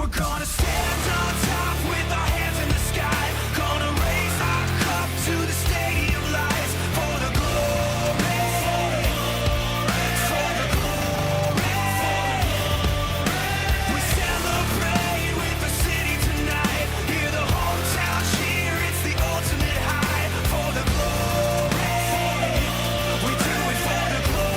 We're gonna stand on top with our hands in the sky. Gonna raise our cup to the stadium lights for the glory, for the glory. We celebrate with the city tonight. Hear the hometown cheer, it's the ultimate high for the glory. We do it for the glory.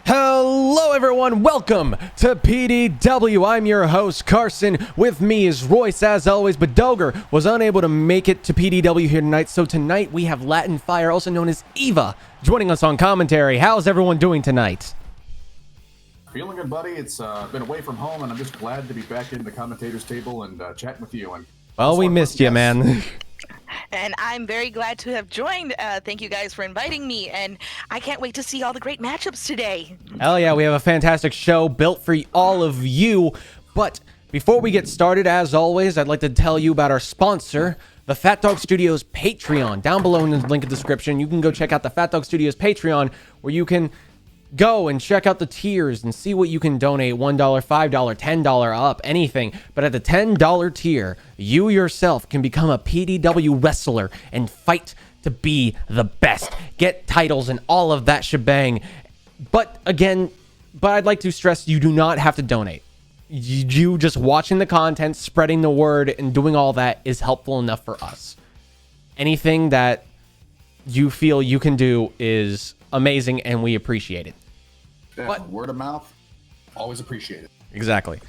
Hello everyone, welcome to PDW. I'm your host Carson. With me is Royce as always, but Doger was unable to make it to PDW here tonight. So tonight we have Latin Fire, also known as Eva, joining us on commentary. How's everyone doing tonight? Feeling good, buddy. It's been away from home, and I'm just glad to be back in the commentators table and chatting with you. And Well, we missed you, man. And I'm very glad to have joined. Thank you guys for inviting me, and I can't wait to see all the great matchups today. Hell yeah, we have a fantastic show built for all of you. But before we get started, as always, I'd like to tell you about our sponsor, the PhatDogStudios Patreon. Down below in the link in the description, you can go check out the PhatDogStudios Patreon, where you can go and check out the tiers and see what you can donate. $1, $5, $10 up, anything. But at the $10 tier, you yourself can become a PDW wrestler and fight to be the best. Get titles and all of that shebang. But I'd like to stress, you do not have to donate. You just watching the content, spreading the word, and doing all that is helpful enough for us. Anything that you feel you can do is amazing, and we appreciate it. yeah, But- word of mouth, always appreciated. Exactly.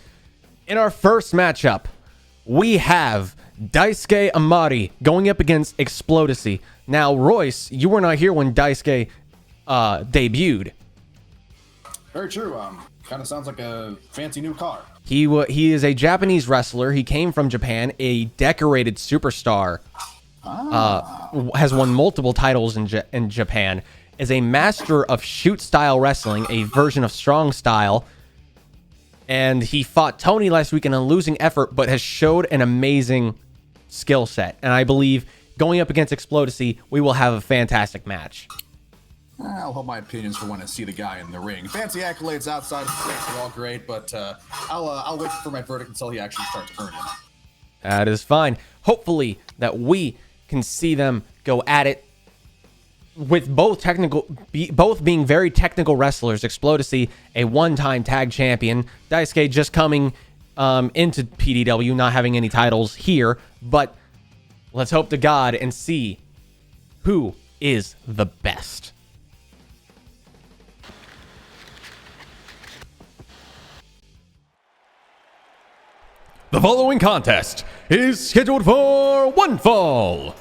In our first matchup, we have Daisuke Amari going up against Explodacy. Now, Royce, you were not here when Daisuke debuted. Very true. Kind of sounds like a fancy new car. He is a Japanese wrestler. He came from Japan, a decorated superstar. Has won multiple titles in Japan. Is a master of shoot style wrestling, a version of strong style. And he fought Tony last week in a losing effort, but has showed an amazing skill set. And I believe going up against Explodacy, we will have a fantastic match. I'll hold my opinions for when I see the guy in the ring. Fancy accolades outside of the ring are all great, but I'll wait for my verdict until he actually starts earning it. That is fine. Hopefully that we can see them go at it with both being very technical wrestlers. Explodacy, a one-time tag champion. Daisuke just coming into PDW, not having any titles here. But let's hope to God and see who is the best. The following contest is scheduled for one fall.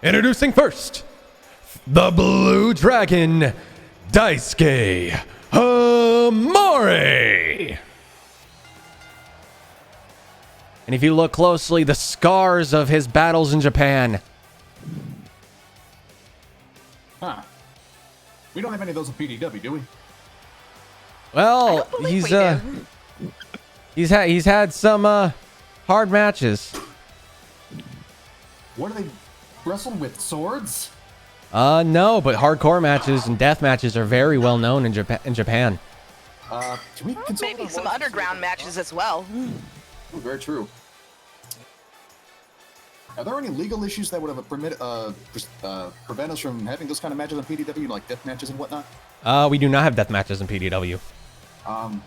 Introducing first, the Blue Dragon, Daisuke Amari. And if you look closely, the scars of his battles in Japan. Huh. We don't have any of those in PDW, do we? Well, believe we do. he's had some hard matches. What are they wrestling with? Swords? No, but hardcore matches and death matches are very well known in Japan. Can we consult Maybe our some voices? underground matches as well. Ooh, very true. Are there any legal issues that would have prevent us from having those kind of matches on PDW, like death matches and whatnot? We do not have death matches in PDW. Can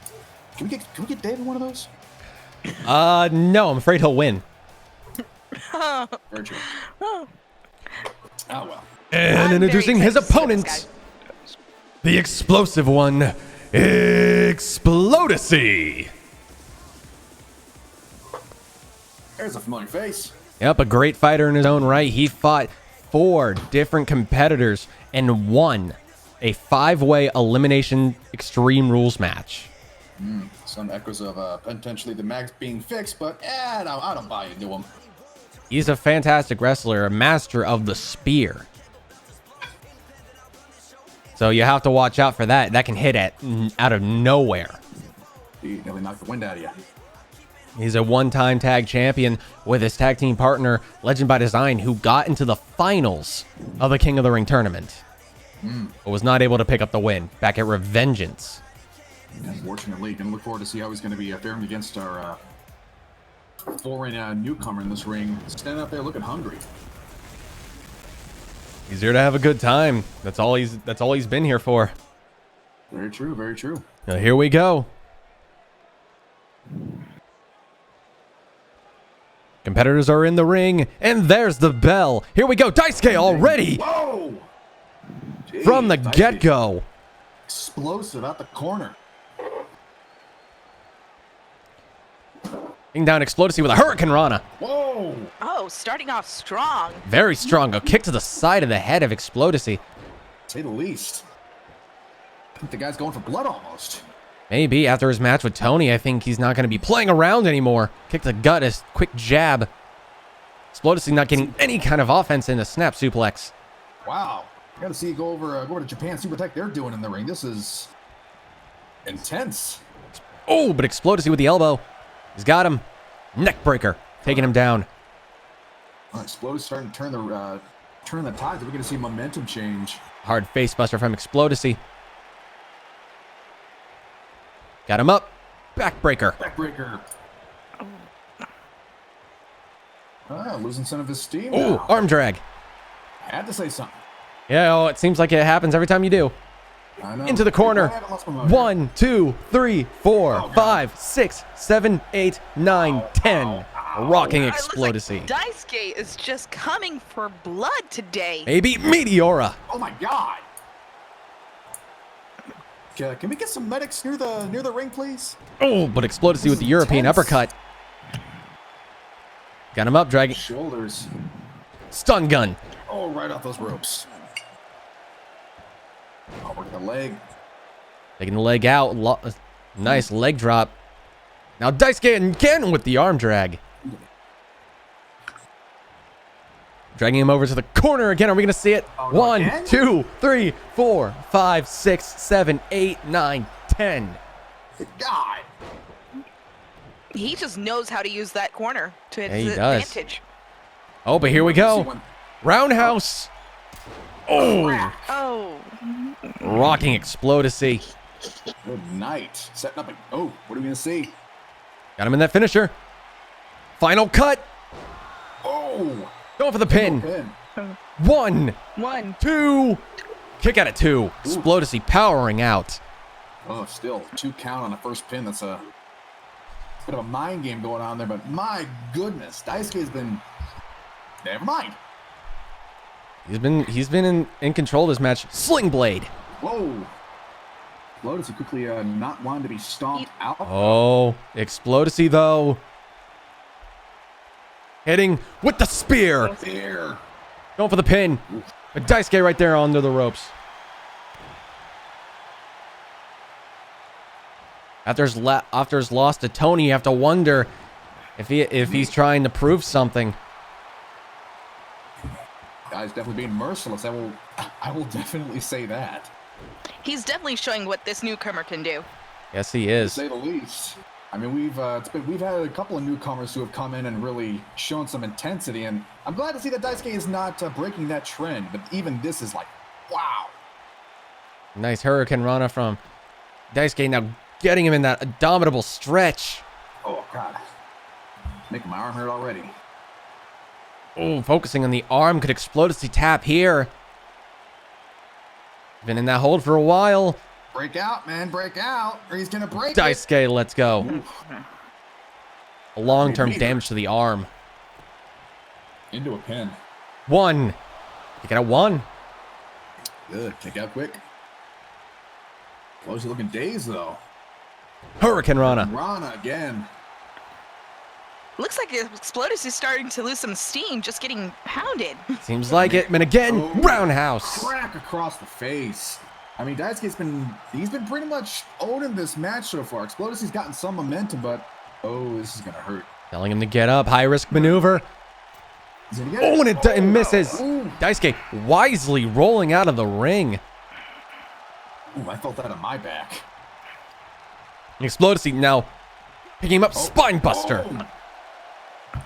we get Dave in one of those? No, I'm afraid he'll win. Very true. Oh well. And I'm introducing very his excited to see opponent, this the explosive one, Explodacy. There's a familiar face. Yep, a great fighter in his own right. He fought 4 different competitors and won a 5-way elimination Extreme Rules match. Some echoes of potentially the mags being fixed, but no, I don't buy into him. He's a fantastic wrestler, a master of the spear. So you have to watch out for that. That can hit out of nowhere. He nearly knocked the wind out of you. He's a one-time tag champion with his tag team partner, Legend by Design, who got into the finals of the King of the Ring tournament, but was not able to pick up the win back at Revengeance. Unfortunately, gonna look forward to see how he's gonna be faring against our foreign newcomer in this ring. Standing up there looking hungry. He's here to have a good time. That's all he's been here for. Very true, very true. Now here we go. Competitors are in the ring, and there's the bell. Here we go. Daisuke already Whoa! Jeez, from the Daisuke. get-go. Explosive out the corner. Taking down Explodity with a Hurricane Rana. Whoa! Oh, starting off strong. Very strong. A kick to the side of the head of Explodity. Say the least. I think the guy's going for blood almost. Maybe after his match with Tony, I think he's not going to be playing around anymore. Kick to the gut, a quick jab. Explodity not getting any kind of offense in a snap suplex. Wow. I gotta see you go over to Japan, see what the heck they're doing in the ring. This is intense. Oh, but Explodity with the elbow. He's got him. Neck breaker. Taking him down. Explodity starting to turn the tides. We're gonna see momentum change. Hard face buster from Explodity. Got him up. Backbreaker. Backbreaker. Losing some of his steam. Oh, now. arm drag. Had to say something. Yeah, oh, it seems like it happens every time you do. I know. Into the corner. I haven't lost my mind. 1, 2, 3, 4, Oh, God. 5, 6, 7, 8, 9, 10. Rocking It looks Explodity. like Daisuke is just coming for blood today. Maybe Meteora. Oh my God. Can we get some medics near the ring, please? Oh, but Explodity with the European intense. uppercut. Got him up, dragging. Shoulders. Stun gun. Oh, right off those ropes. Oh, work the leg. Taking the leg out. Nice leg drop. Now Daisuke again with the arm drag. Dragging him over to the corner again. Are we going to see it? Oh, no, 1, again? 2, 3, 4, 5, 6, 7, 8, 9, 10. Good God. He just knows how to use that corner to Yeah, he his does. advantage. Oh, but here we See go. one- Roundhouse. Oh, Crack. Oh, rocking Explodity. Good night. Setting up. Oh, what are we gonna see? Got him in that finisher. Final cut. Oh, Going for the pin. pin. 1, 1. 2. Kick out at 2. Explodity powering out. Oh, still 2 count on the first pin. That's a bit of a mind game going on there, but my goodness, Daisuke has been. Never mind. He's been in control of this match. Sling Blade. Whoa. Lotus quickly not wanting to be stomped out. Oh, Explodity though. Hitting with the spear. There. Going for the pin. But Daisuke right there under the ropes. After his loss to Tony, you have to wonder if he's trying to prove something. Guy's definitely being merciless. I will definitely say that. He's definitely showing what this newcomer can do. Yes, he To is. say the least. I mean, we've had a couple of newcomers who have come in and really shown some intensity, and I'm glad to see that Daisuke is not breaking that trend. But even this is like, wow. Nice Hurricane Rana from Daisuke, now getting him in that abominable stretch. Oh God, making my arm hurt already. Oh, focusing on the arm. Could Explodity tap here. Been in that hold for a while. Break out, man, break out, or he's gonna break it. Daisuke, let's go. A long-term Maybe. damage to the arm. Into a pin. 1. You got a 1. Good, kick out quick. Close looking dazed though. Hurricane Rana. Rana again. Looks like Explodus is starting to lose some steam, just getting pounded. Seems like it. And again, Oh. roundhouse. Crack across the face. I mean, Daisuke's been pretty much owning this match so far. Explodus gotten some momentum, but this is gonna hurt. Telling him to get up. High risk maneuver. He's gonna get Oh, and it no. misses. Ooh. Daisuke wisely rolling out of the ring. Ooh, I felt that on my back. Explodity now picking him up, spine buster. Oh.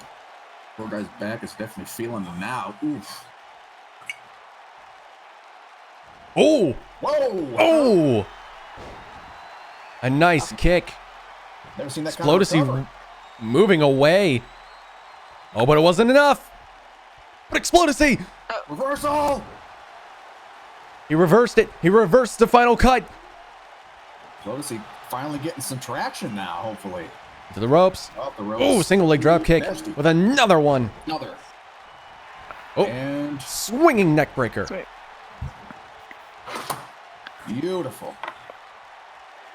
Poor guy's back is definitely feeling them now. Oof. Oh, Whoa! oh, a nice kick. Never seen that kind of Explodity recovery. moving away. Oh, but it wasn't enough. But Explodity, Reversal! he reversed it. He reversed the final cut. Explodity finally getting some traction now, hopefully. To the ropes. Off the ropes. Oh, single leg drop kick Nasty. with another one. Another. Oh, And swinging neck breaker. beautiful.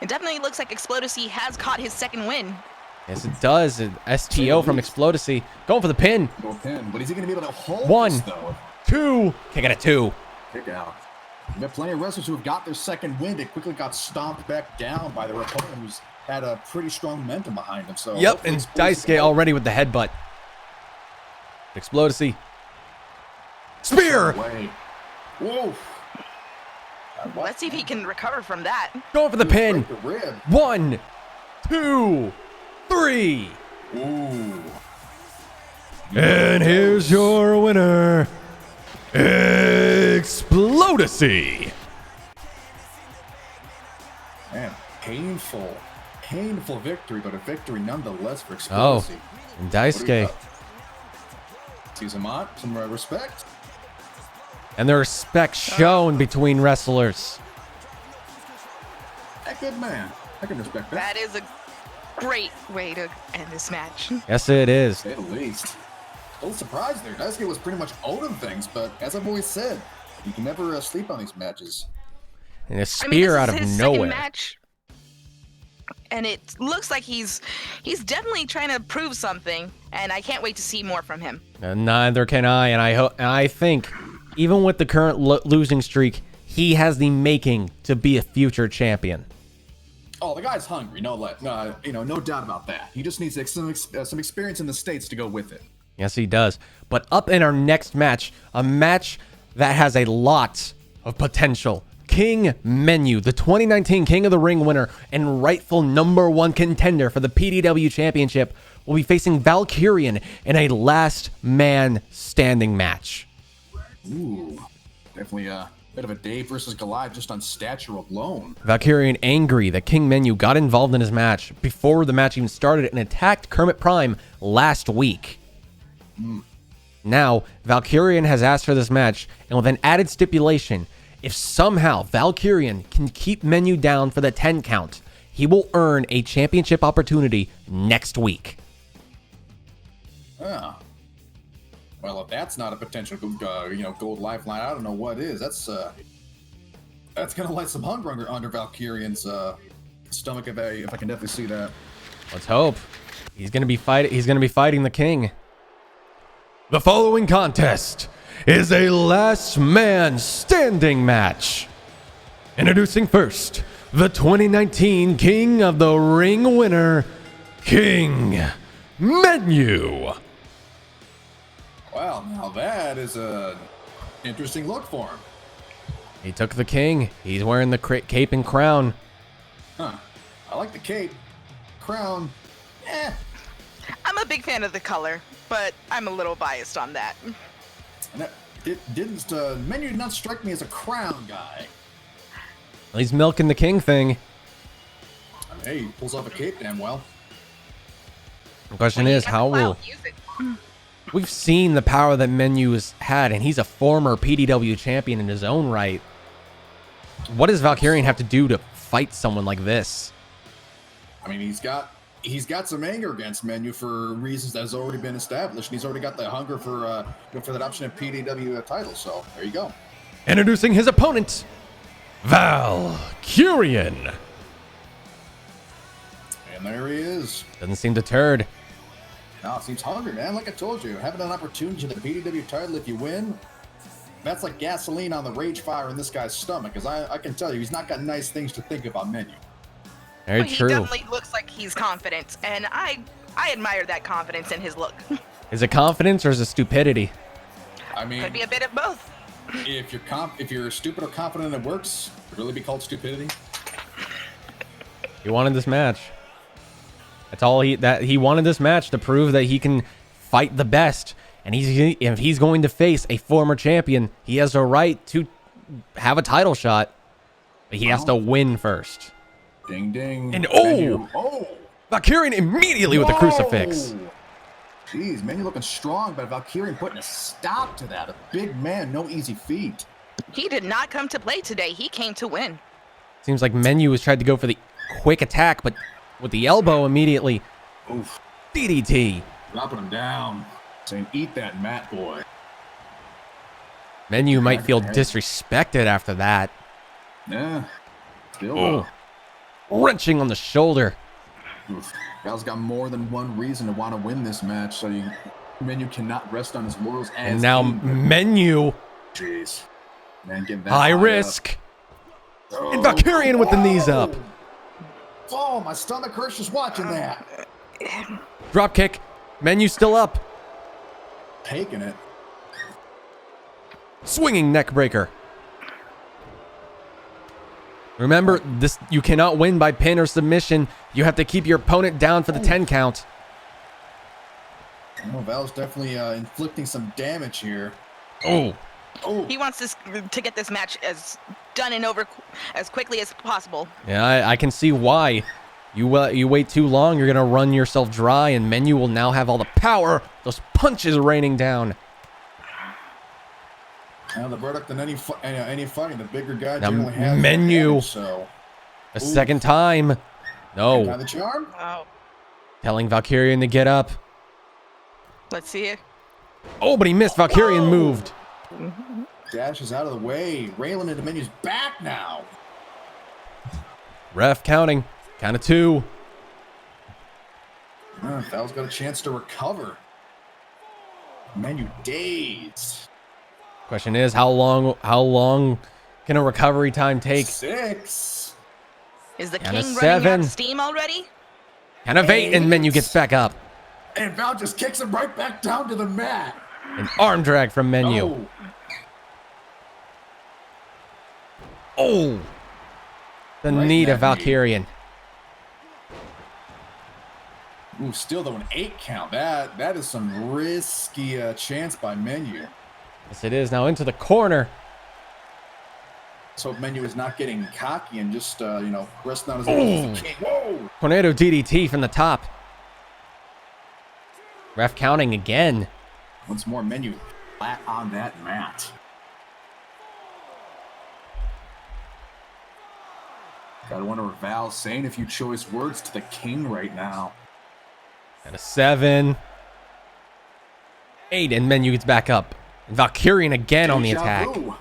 It definitely looks like Explodity has caught his second win. Yes, it does. An STO from Explodity. Going for the pin. Go pin, but is he going to be able to hold One. this, though? 2. Kick it at 2. Kick out. We've got plenty of wrestlers who have got their second win. They quickly got stomped back down by their opponent who's had a pretty strong momentum behind them. So Yep, hopefully and Explodity Daisuke can- already with the headbutt. Explodity. Spear! Away. Whoa. Let's see if he can recover from that. Going for the pin. Break the rib. 1, 2, 3. Ooh. And here's your winner, Explodity. Man, painful victory, but a victory nonetheless for Oh, Explodity. and What do you Daisuke. got? See some respect. And the respect shown between wrestlers. That good man. I can respect that. That is a great way to end this match. Yes, it is. To say the least. A little surprised there. Daisuke was pretty much owed him things, but as I've always said, you can never sleep on these matches. And a This spear out is of his nowhere. second match, and it looks like he's definitely trying to prove something, and I can't wait to see more from him. And neither can I. And I think, even with the current losing streak, he has the making to be a future champion. Oh, the guy's hungry. No doubt about that. He just needs some experience in the States to go with it. Yes, he does. But up in our next match, a match that has a lot of potential. King Menu, the 2019 King of the Ring winner and rightful #1 contender for the PDW Championship, will be facing Valkyrion in a last man standing match. Ooh, definitely a bit of a Dave versus Goliath just on stature alone. Valkyrion angry that King Menu got involved in his match before the match even started and attacked Kermit Prime last week. Now, Valkyrion has asked for this match, and with an added stipulation, if somehow Valkyrion can keep Menu down for the 10 count, he will earn a championship opportunity next week. Ah. Well, if that's not a potential, gold lifeline, I don't know what is. That's gonna light some hunger under Valkyrion's stomach. If I can definitely see that. Let's hope. He's gonna be fighting the king. The following contest is a last man standing match. Introducing first, the 2019 King of the Ring winner, King Menu. Well, now that is a interesting look for him. He took the king. He's wearing the cape and crown. Huh. I like the cape. Crown. Eh. I'm a big fan of the color, but I'm a little biased on that. And that didn't Menu did not strike me as a crown guy. He's milking the king thing. I mean, hey, he pulls off a cape damn well. The question is, how will... Use it. We've seen the power that Menu has had, and he's a former PDW champion in his own right. What does Valkyrion have to do to fight someone like this? I mean, he's got some anger against Menu for reasons that has already been established, and he's already got the hunger for that option of PDW title. So there you go. Introducing his opponent, Valkyrion. And there he is. Doesn't seem deterred. Now it seems hungry, man. Like I told you, having an opportunity to the PDW title if you win, that's like gasoline on the rage fire in this guy's stomach. Because I can tell you, he's not got nice things to think about Menu. Very But he true. definitely looks like he's confident, and I admire that confidence in his look. Is it confidence or is it stupidity? I mean, Could be a bit of both. if you're stupid or confident it works, it'd really be called stupidity. He wanted this match. That's all he wanted this match to prove that he can fight the best. And if he's going to face a former champion, he has a right to have a title shot. But he has to win first. Ding ding. And Menu. Valkyrion immediately with the crucifix. Jeez, Menu looking strong, but Valkyrion putting a stop to that. A big man, no easy feat. He did not come to play today. He came to win. Seems like Menu has tried to go for the quick attack, but with the elbow immediately. Oof. DDT. Dropping him down. Saying, eat that mat, boy. Menu might feel disrespected after that. Yeah. Still. Wrenching on the shoulder. Oof. Val's got more than one reason to want to win this match, so Menu cannot rest on his laurels. And now Menu. Jeez. Man, getting that High risk. Up. And Valkyrion with the knees up. Oh, my stomach hurts just watching that. Drop kick. Menu still up. Taking it. Swinging neck breaker. Remember, you cannot win by pin or submission. You have to keep your opponent down for the 10 count. Oh, Val's definitely inflicting some damage here. Oh. He wants this to get this match as done and over as quickly as possible. Yeah, I can see why. You wait too long, you're going to run yourself dry, and Menu will now have all the power. Those punches raining down. Now the verdict in any fighting, the bigger guy Now generally has Menu. advantage, so. A second time. No. Got the charm? Oh, Telling Valkyrion to get up. let's see it. Oh, but he missed. Valkyrion moved. Dashes out of the way. Railing into Menu's back now. Ref counting. Count of 2. Val's got a chance to recover. Menu dazed. Question is, how long can a recovery time take? 6. Is the Count of king running 7. out of steam already? Count of 8, and Menu gets back up. And Val just kicks him right back down to the mat. An arm drag from Menu. Oh. The Right knee in to that knee. Valkyrion. Ooh, still though, an 8 count. That is some risky chance by Menu. Yes, it is. Now into the corner. So Menu is not getting cocky and just, resting on his elbows. Whoa! Tornado DDT from the top. Ref counting again. Once more, Menu flat on that mat. Gotta wonder what Val's saying a few choice words to the king right now. And a 7. 8, and Menu gets back up. And Valkyrion again on the Deja attack. vu.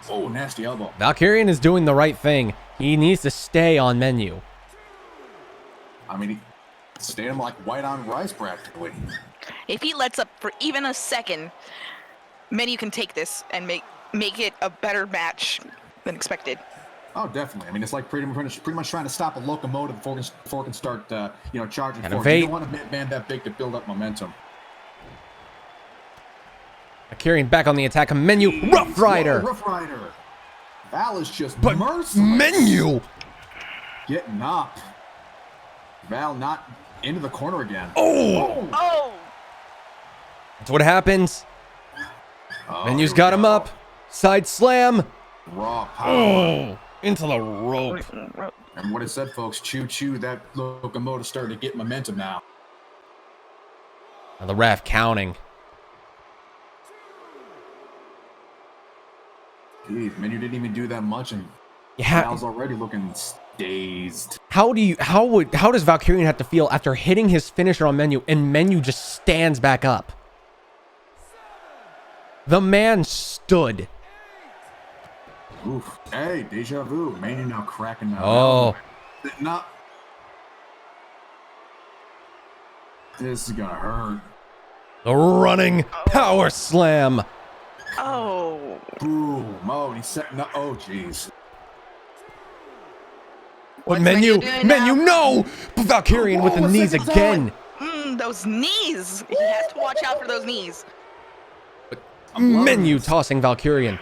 Oh, nasty elbow. Valkyrion is doing the right thing. He needs to stay on Menu. I mean, he stayed him like white on rice practically. If he lets up for even a second, Menu can take this and make it a better match than expected. Oh, definitely. I mean, it's like pretty much trying to stop a locomotive before it can start, charging Kind of forward. You eight. don't want a man that big to build up momentum. Valkyrion back on the attack. Menu. Rough Rider. Whoa, Rough Rider. Val is just But merciless. Menu. Getting up. Val not into the corner again. Oh. Oh! That's what happens. Oh, Menu's here we got him go. up. Side slam. Raw power. Oh. Into the rope. And what it said, folks, choo-choo, that locomotive starting to get momentum now. Now the ref counting. Geez, Menu didn't even do that much, and Yeah. Val's already looking dazed. How does Valkyrion have to feel after hitting his finisher on Menu and Menu just stands back up? The man stood. Oof. Hey, deja vu. Menu now cracking now. Oh. Not. This is gonna hurt. The running power slam. Oh! Boom. Oh, he's setting up. Oh, jeez. But What's Menu, doing Menu, now? no! But Valkyrion with the what's knees that? again. Those knees! He has to watch out for those knees. I'm loving Menu this. tossing Valkyrion.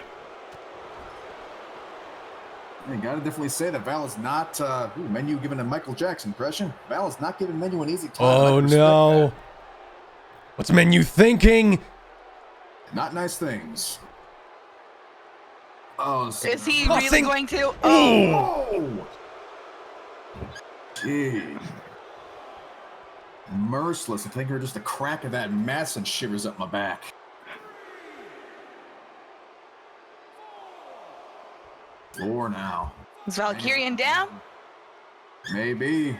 You gotta definitely say that Val is not. Menu giving a Michael Jackson impression. Val is not giving Menu an easy time. Oh I respect no. that. What's Menu thinking? Not nice things. Oh, Is he Tossing. really going to? Oh! Gee. Merciless. I think her just a crack of that mess and shivers up my back. Floor now. Is Valkyrion down? Maybe.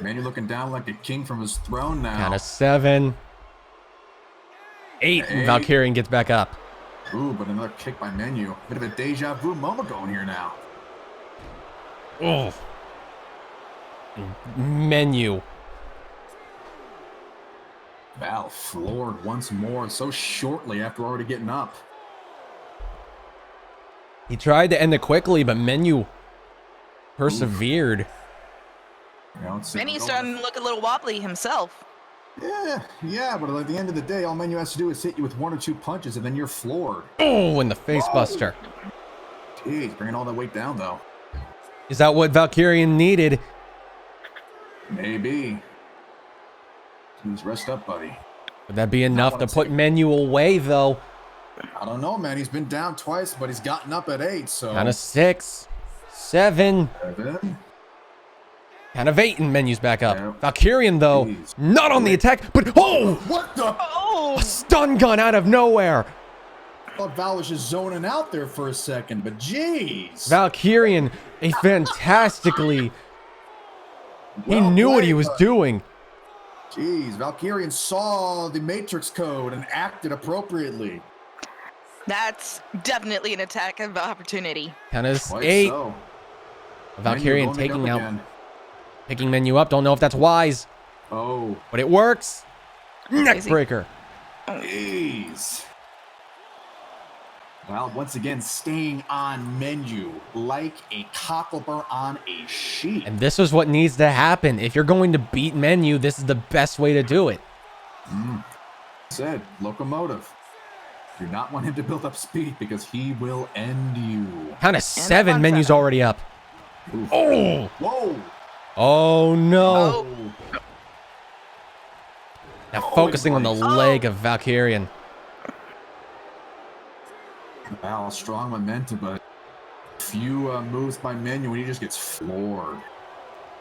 Manu looking down like a king from his throne now. Count of 7. 8. And 8. Valkyrion gets back up. Ooh, but another kick by Menu. Bit of a deja vu moment going here now. Oh. Menu. Val floored once more so shortly after already getting up. He tried to end it quickly, but Menu persevered. You know, it's Benny's starting to look a little wobbly himself. Yeah, but at the end of the day, all Menu has to do is hit you with 1 or 2 punches, and then you're floored. Oh, and the face buster. Jeez, bringing all that weight down, though. Is that what Valkyrion needed? Maybe. Jeez, rest up, buddy. Would that be enough to put Menu away, though? I don't know, man. He's been down twice, but he's gotten up at 8, so... Count of 6. 7. 7. Count of 8, and Menu's back up. Yeah. Valkyrion, though, Jeez. not on the attack, but oh! What the... Oh! A stun gun out of nowhere. I thought Val was just zoning out there for a second, but jeez. Valkyrion, a fantastically... He Well knew what he played, was bud. doing. Jeez, Valkyrion saw the Matrix code and acted appropriately. That's definitely an attack of opportunity. Count of Quite 8. so. Valkyrion Menu going taking up out, again. picking Menu up. Don't know if that's wise, Oh, but it works. Neck Crazy. breaker. jeez. Well, once again, staying on Menu like a cockleburr on a sheep. And this is what needs to happen. If you're going to beat Menu, this is the best way to do it. Said, locomotive. Do not want him to build up speed because he will end you. Count of 7. on Menu's 7. already up. Oof. Oh! Whoa! Oh no! Oh. Now Oh, focusing on the boy. leg of Valkyrion. Val, strong momentum, but few moves by Menu and he just gets floored.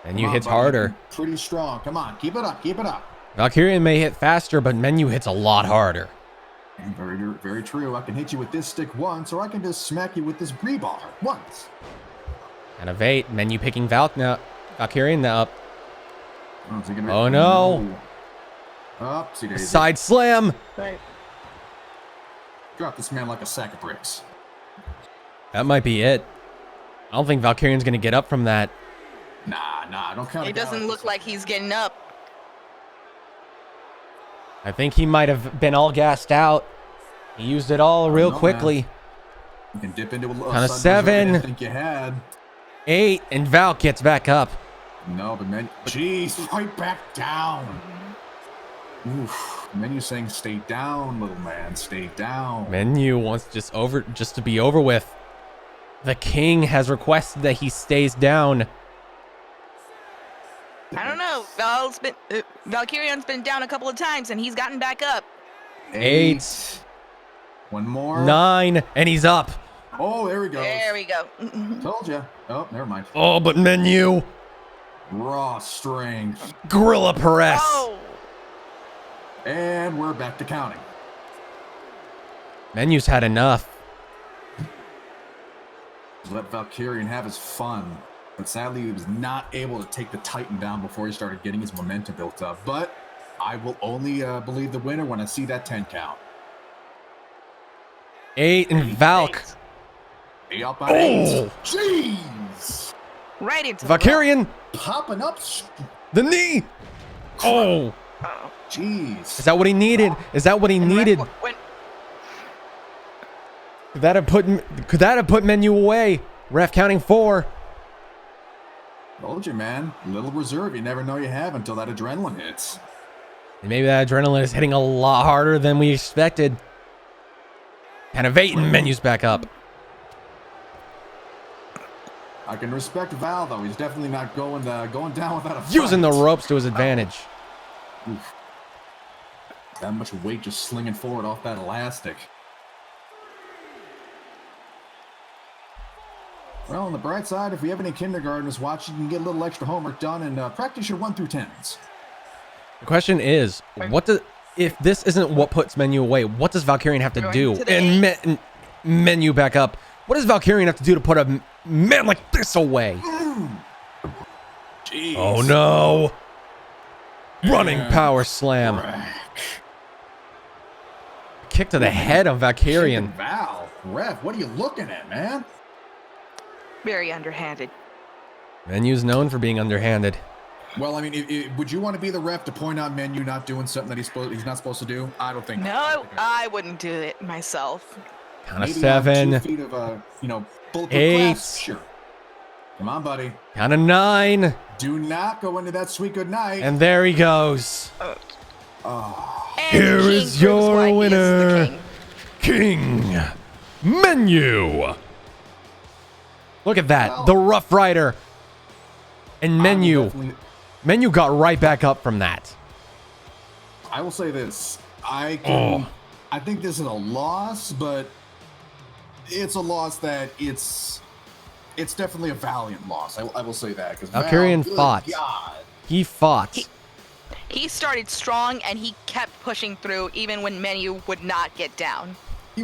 Menu Come on, hits buddy. harder. Pretty strong. Come on, keep it up, keep it up. Valkyrion may hit faster, but Menu hits a lot harder. Very, very true. I can hit you with this stick once, or I can just smack you with this rebar once. Count of 8. Menu picking Valkyrion up. Oh, is he gonna- Oh, no. Upsie daisy. Side slam. Drop this man like a sack of bricks. That might be it. I don't think Valkyrion's gonna get up from that. Nah, don't count It it. doesn't look like he's getting up. I think he might have been all gassed out. He used it all real know, quickly. You can dip into a little. Count of sudden reserve I 7. didn't think you had. 8, and Val gets back up. No, but Menu. Jeez, right back down. Oof. Menu saying, "Stay down, little man. Stay down." Menu wants just to be over with. The king has requested that he stays down. I don't know. Valkyrion's been down a couple of times and he's gotten back up. 8. One more. 9, and he's up. Oh, there we go. There we go. Told you. Oh, never mind. Oh, but Menu. Raw strength. Gorilla press. Oh! And we're back to counting. Menu's had enough. Let Valkyrion have his fun. But sadly, he was not able to take the Titan down before he started getting his momentum built up. But I will only believe the winner when I see that 10 count. 8, and Valk. Be up by Oh! 8. Jeez! Right into Valkyrion. Popping up. The knee. Oh. Oh. Jeez. Is that what he needed? Is that what he needed? Could that have put Menu away? Ref counting 4. Told you, man. Little reserve you never know you have until that adrenaline hits. And maybe that adrenaline is hitting a lot harder than we expected. Kind of evading. Menu's back up. I can respect Val, though. He's definitely not going down without a fight. Using the ropes to his advantage. Oof. That much weight just slinging forward off that elastic. Well, on the bright side, if we have any kindergartners watching, you can get a little extra homework done and practice your 1 through 10s. The question is, if this isn't what puts Menu away, what does Valkyrion have to do? And Menu back up. What does Valkyrion have to do to put a man like this away? Jeez. Oh no! Running power slam. Kick to the head of Valkyrion. Val, ref, what are you looking at, man? Very underhanded. Menu's known for being underhanded. Well, I mean, would you want to be the ref to point out Menu not doing something that he's not supposed to do? I don't think. No, I wouldn't do it myself. Count of Maybe 7. 2 feet of bulletproof 8. glass? Sure. Come on, buddy. Count of 9. Do not go into that sweet good night. And there he goes. And Here the king is your proves why he is the winner, King Menu. Look at that, Well, the Rough Rider. And Menu got right back up from that. I will say this. I think this is a loss, but it's a loss that it's definitely a valiant loss. I will say that. Valkyrion fought. God. He fought. He started strong and he kept pushing through even when Menu would not get down.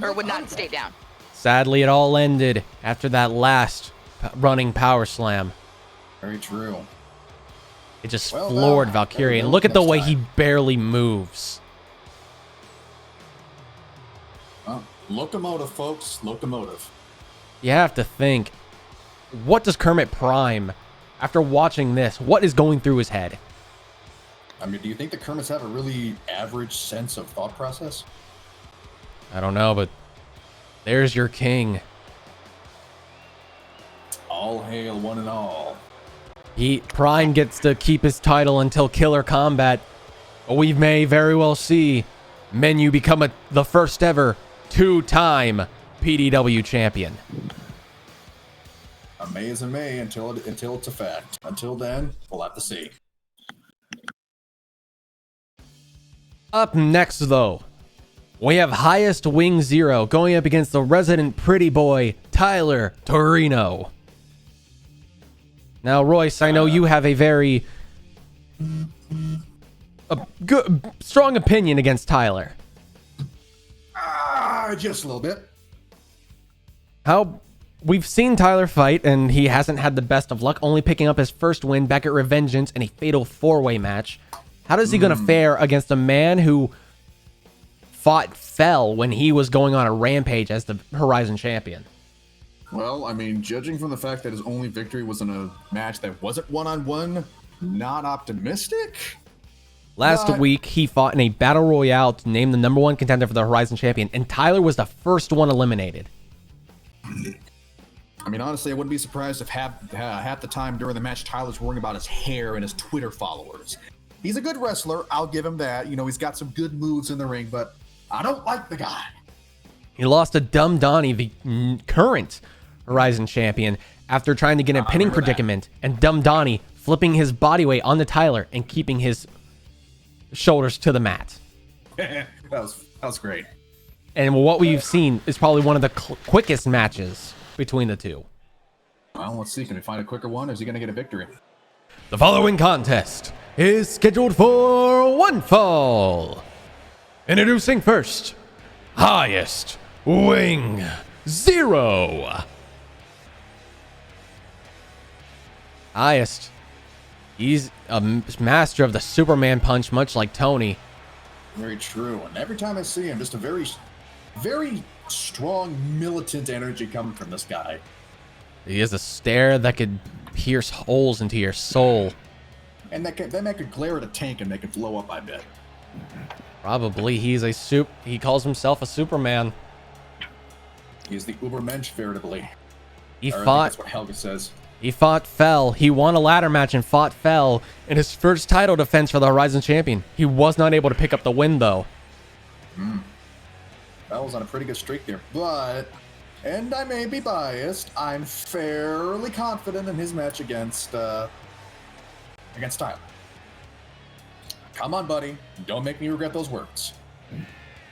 Or would not stay down. Sadly, it all ended after that last running power slam. Very true. It just Well, floored there we Valkyrion. go. Look at the Next way time. he barely moves. Well, locomotive, folks. Locomotive. You have to think, what does Kermit Prime, after watching this, what is going through his head? I mean, do you think the Kermits have a really average sense of thought process? I don't know, but there's your king. All hail one and all. Prime gets to keep his title until Killer Combat. But we may very well see Menu become the first ever 2-time PDW champion. A May is a May until it's a fact. Until then, we'll have to see. Up next, though, we have Highest Wing Zero going up against the resident pretty boy, Tyler Torino. Now, Royce, I know you have a very good, strong opinion against Tyler. Just a little bit. We've seen Tyler fight, and he hasn't had the best of luck, only picking up his first win back at Revengeance in a fatal 4-way match. How is he going to fare against a man who fell when he was going on a rampage as the Horizon champion? Well, I mean, judging from the fact that his only victory was in a match that wasn't one-on-one, not optimistic? Last week, he fought in a battle royale to name the #1 contender for the Horizon champion, and Tyler was the first one eliminated. I mean, honestly, I wouldn't be surprised if half the time during the match, Tyler's worrying about his hair and his Twitter followers. He's a good wrestler. I'll give him that. You know, he's got some good moves in the ring, but I don't like the guy. He lost to Dumb Donnie, the current Horizon champion, after trying to get in a pinning predicament, and Dumb Donnie flipping his body weight onto Tyler and keeping his shoulders to the mat. that was great. And what we've seen is probably one of the quickest matches between the two. Well, let's see. Can we find a quicker one? Or is he going to get a victory? The following contest is scheduled for one fall. Introducing first, Highest Wing Zero. Highest. He's a master of the Superman punch, much like Tony. Very true. And every time I see him, just a very, very strong militant energy coming from this guy. He has a stare that could pierce holes into your soul. And that could glare at a tank and make it blow up, I bet. Probably he calls himself a Superman. He's the Ubermensch, veritably. He Or I think fought that's what Helga says. fell. He won a ladder match and fell in his first title defense for the Horizon champion. He was not able to pick up the win, though. Bell was on a pretty good streak there, but, and I may be biased, I'm fairly confident in his match against Tyler. Come on, buddy. Don't make me regret those words.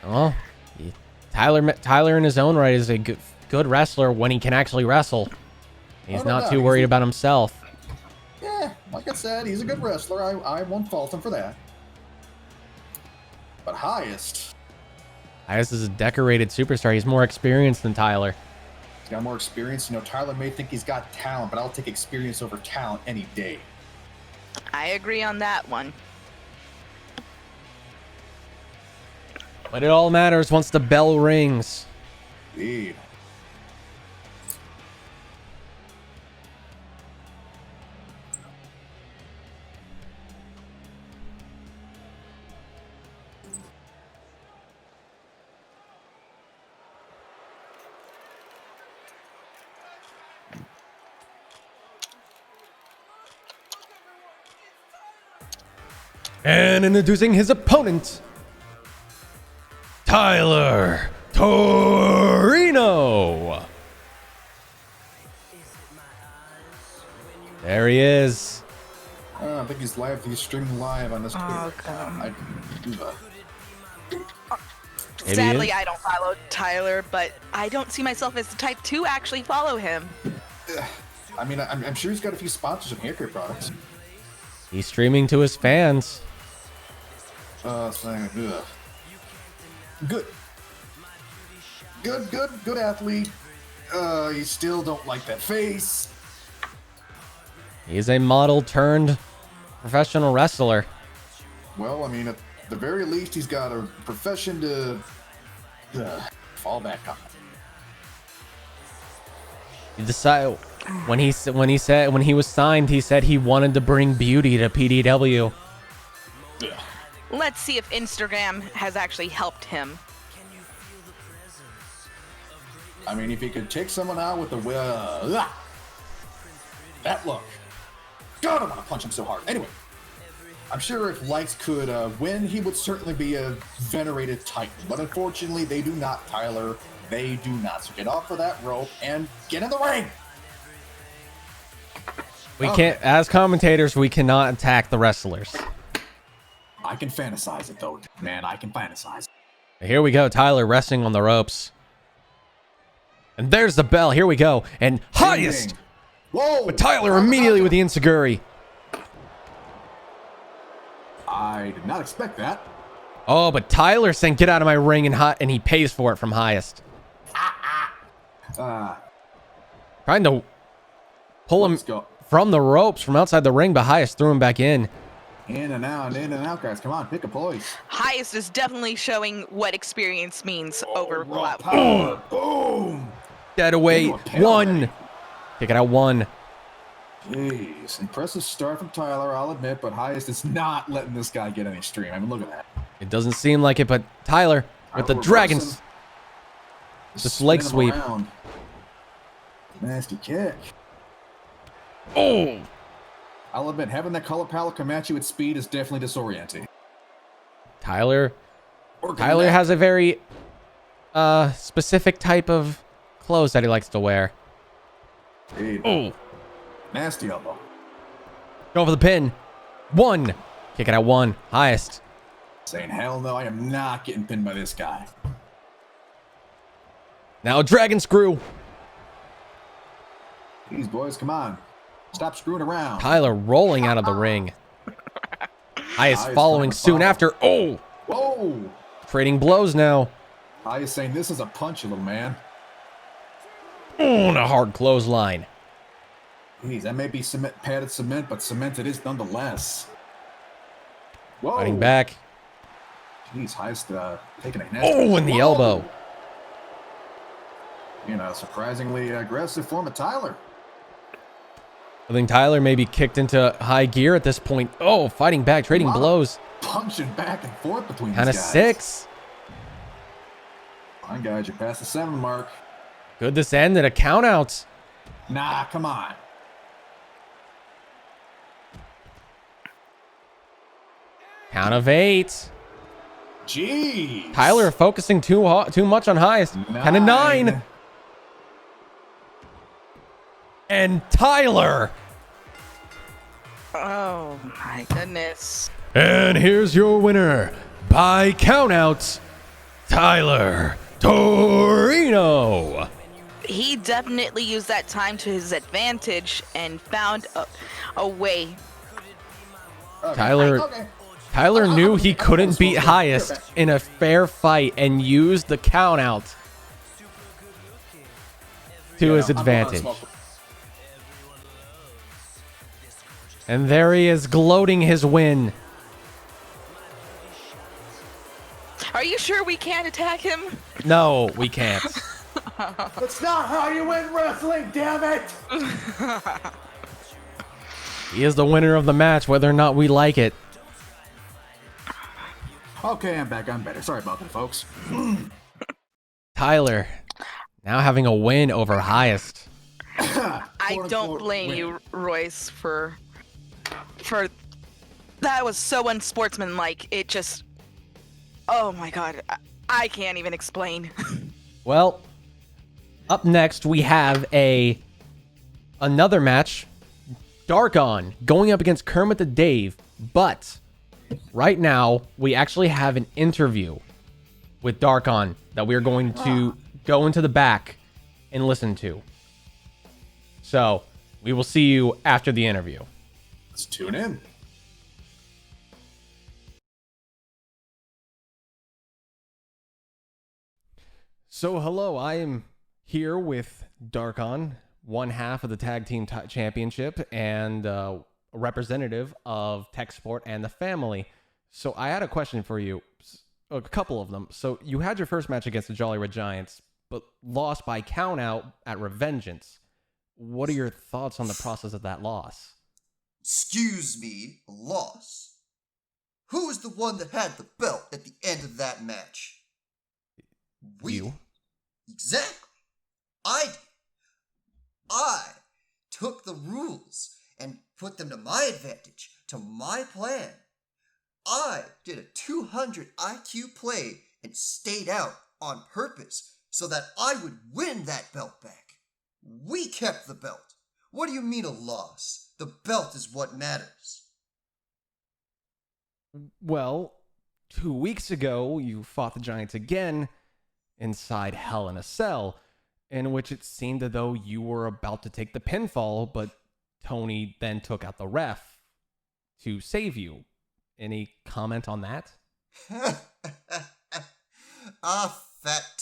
Oh, Tyler in his own right is a good wrestler when he can actually wrestle. He's not too worried about himself. Yeah, like I said, he's a good wrestler. I won't fault him for that. But Highest Is a decorated superstar. He's more experienced than Tyler. he's got more experience. You know, Tyler may think he's got talent, but I'll take experience over talent any day. I agree on that one. But it all matters once the bell rings. Indeed. And introducing his opponent, Tyler Torino. There he is. I think he's live. He's streaming live on this. Oh, God. Maybe Sadly, he is. I don't follow Tyler, but I don't see myself as the type to actually follow him. I mean, I'm sure he's got a few sponsors of hair care products. He's streaming to his fans. Saying, good athlete. You still don't like that face. He's a model turned professional wrestler. Well, I mean, at the very least, he's got a profession to fall back on. He decided when he was signed, he said he wanted to bring beauty to PDW. Let's see if Instagram has actually helped him. I mean, if he could take someone out with the that look. God, I want to punch him so hard. Anyway, I'm sure if Lights could win, he would certainly be a venerated titan. But unfortunately, they do not, Tyler. They do not. So get off of that rope and get in the ring. We can't, as commentators, we cannot attack the wrestlers. I can fantasize it, though. Man, I can fantasize. Here we go, Tyler wrestling on the ropes. And there's the bell. Here we go. And highest. Whoa! But Tyler immediately with the enziguri. I did not expect that. Oh, but Tyler saying, get out of my ring, and he pays for it from highest. Trying to pull him Let's go. from the ropes from outside the ring, but highest threw him back in. In and out, guys. Come on, pick a place. Highest is definitely showing what experience means over Raw clout. power. Boom! Dead away. Into a pin One. already. Kick it out. One. Jeez, impressive start from Tyler, I'll admit, but Highest is not letting this guy get any stream. I mean, look at that. It doesn't seem like it, but Tyler with the Reversing. dragons. Just leg Spin him sweep. around. Nasty kick. Oh. I'll admit, having that color palette come at you at speed is definitely disorienting. Tyler Working that. has a very specific type of clothes that he likes to wear. Hey, Oh. nasty elbow. Go for the pin. One. Kick it out. One. Highest. Saying, hell no, I am not getting pinned by this guy. Now dragon screw. These boys, come on. Stop screwing around. Tyler rolling out of the ring. Highest Highest following trying to soon follow. after. Oh. Whoa! Trading blows now. I is saying this is a punch, you little man. Oh, and a hard clothesline. Jeez, that may be padded cement, but cement it is nonetheless. Whoa! Fighting back. Jeez, Highest taking a nasty. Oh, and the Whoa! elbow. You know, surprisingly aggressive form of Tyler. I think Tyler may be kicked into high gear at this point. Oh, fighting back, trading Wow. blows. Punching back and forth between Kind of these guys. 6. Come on, guys, you're past the 7 mark. Could this end at a count out? Nah, come on. Count of 8. Jeez. Tyler focusing too much on highest. 10 and 9. And Tyler. Oh my goodness. And here's your winner by countouts, Tyler Torino. He definitely used that time to his advantage and found a way. Tyler knew he couldn't beat highest in a fair fight and used the countout to his advantage. And there he is, gloating his win. Are you sure we can't attack him? No, we can't. That's not how you win wrestling, damn it! He is the winner of the match, whether or not we like it. Okay, I'm back. I'm better. Sorry about that, folks. Tyler, now having a win over highest. I don't blame you, Royce, for that was so unsportsmanlike. It just, oh my god, I can't even explain. Well, up next we have another match. Darkon going up against Kermit the Dave, but right now we actually have an interview with Darkon that we are going to go into the back and listen to. So we will see you after the interview. Let's tune in. So hello, I am here with Darkon, one half of the Tag Team Championship and a representative of Tech Sport and the family. So I had a question for you, a couple of them. So you had your first match against the Jolly Red Giants, but lost by countout at Revengeance. What are your thoughts on the process of that loss? Excuse me, a loss? Who was the one that had the belt at the end of that match? You. Exactly. I did. I took the rules and put them to my advantage, to my plan. I did a 200 IQ play and stayed out on purpose so that I would win that belt back. We kept the belt. What do you mean a loss? The belt is what matters. Well, 2 weeks ago, you fought the Giants again inside Hell in a Cell, in which it seemed as though you were about to take the pinfall, but Tony then took out the ref to save you. Any comment on that? Fat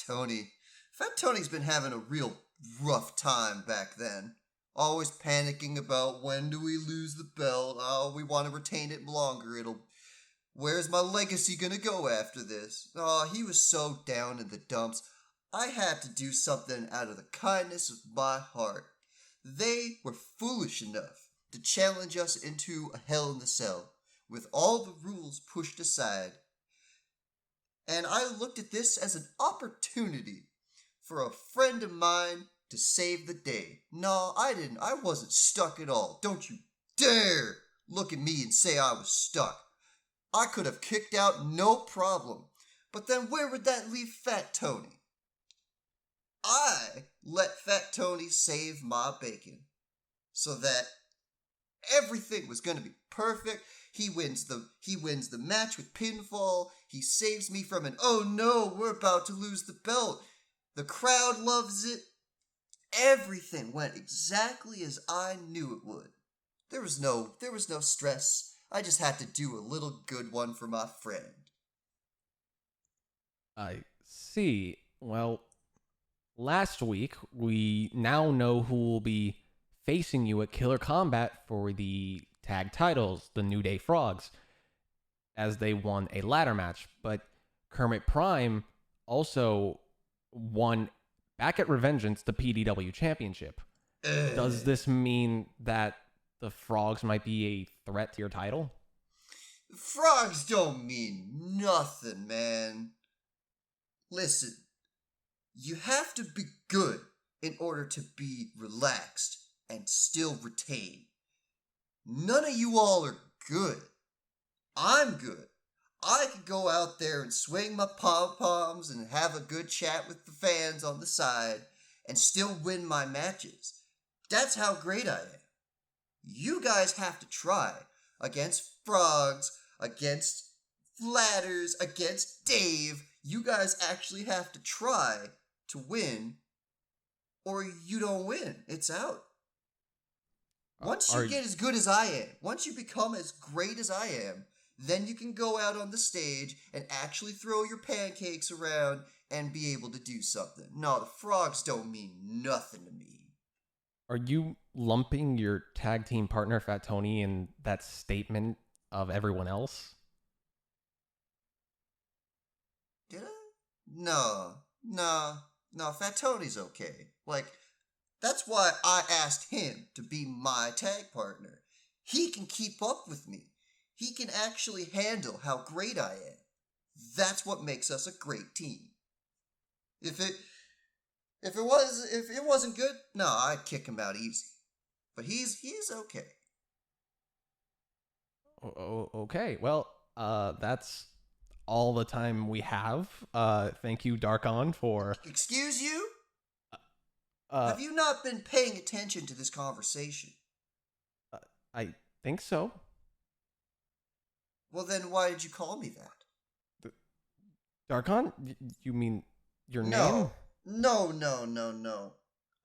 Tony. Fat Tony's been having a real rough time back then. Always panicking about when do we lose the belt? Oh, we want to retain it longer. Where's my legacy gonna go after this? Oh, he was so down in the dumps. I had to do something out of the kindness of my heart. They were foolish enough to challenge us into a Hell in the Cell, with all the rules pushed aside. And I looked at this as an opportunity for a friend of mine to save the day. No, I didn't. I wasn't stuck at all. Don't you dare look at me and say I was stuck. I could have kicked out no problem. But then where would that leave Fat Tony? I let Fat Tony save my bacon so that everything was going to be perfect. He wins the match with pinfall. He saves me from an oh no, we're about to lose the belt. The crowd loves it. Everything went exactly as I knew it would. There was no stress. I just had to do a little good one for my friend. I see. Well, last week, we now know who will be facing you at Killer Combat for the tag titles, the New Day Frogs, as they won a ladder match. But Kermit Prime also won back at Revengeance the PDW Championship. Does this mean that the Frogs might be a threat to your title? Frogs don't mean nothing, man. Listen, you have to be good in order to be relaxed and still retain. None of you all are good. I'm good. I could go out there and swing my pom-poms and have a good chat with the fans on the side and still win my matches. That's how great I am. You guys have to try against Frogs, against Flatters, against Dave. You guys actually have to try to win, or you don't win. It's out. Once you get as good as I am, once you become as great as I am, then you can go out on the stage and actually throw your pancakes around and be able to do something. No, the Frogs don't mean nothing to me. Are you lumping your tag team partner, Fat Tony, in that statement of everyone else? Did I? No, Fat Tony's okay. Like, that's why I asked him to be my tag partner. He can keep up with me. He can actually handle how great I am. That's what makes us a great team. If it wasn't good, no, I'd kick him out easy. But he's okay. Okay. Well, that's all the time we have. Thank you, Darkon, for... Excuse you? Have you not been paying attention to this conversation? I think so. Well, then why did you call me that? Darkon? You mean your name? No.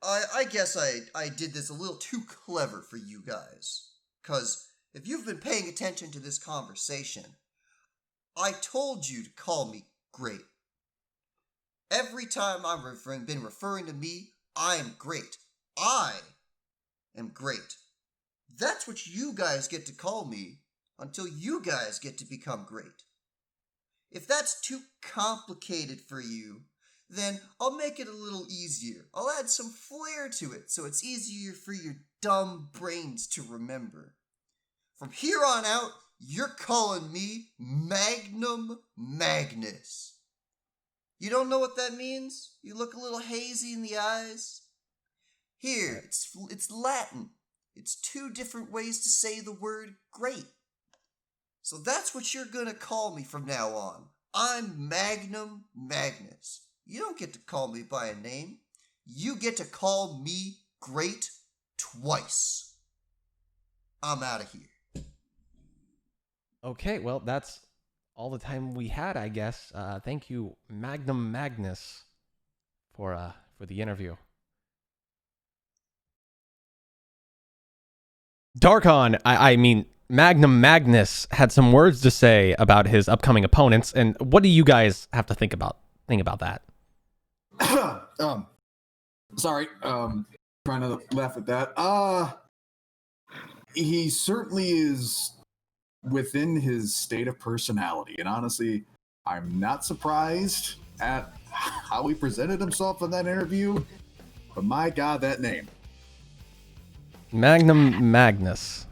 I guess I did this a little too clever for you guys. 'Cause if you've been paying attention to this conversation, I told you to call me great. Every time I've been referring to me, I'm great. I am great. That's what you guys get to call me until you guys get to become great. If that's too complicated for you, then I'll make it a little easier. I'll add some flair to it so it's easier for your dumb brains to remember. From here on out, you're calling me Magnum Magnus. You don't know what that means? You look a little hazy in the eyes? Here, it's Latin. It's 2 different ways to say the word great. So that's what you're gonna call me from now on. I'm Magnum Magnus. You don't get to call me by a name. You get to call me great twice. I'm out of here. Okay, well, that's all the time we had, I guess. Thank you, Magnum Magnus, for the interview. Darkon, I mean, Magnum Magnus had some words to say about his upcoming opponents, and what do you guys have to think about that? Sorry, trying to laugh at that. He certainly is within his state of personality, and honestly, I'm not surprised at how he presented himself in that interview, but my God, that name. Magnum Magnus.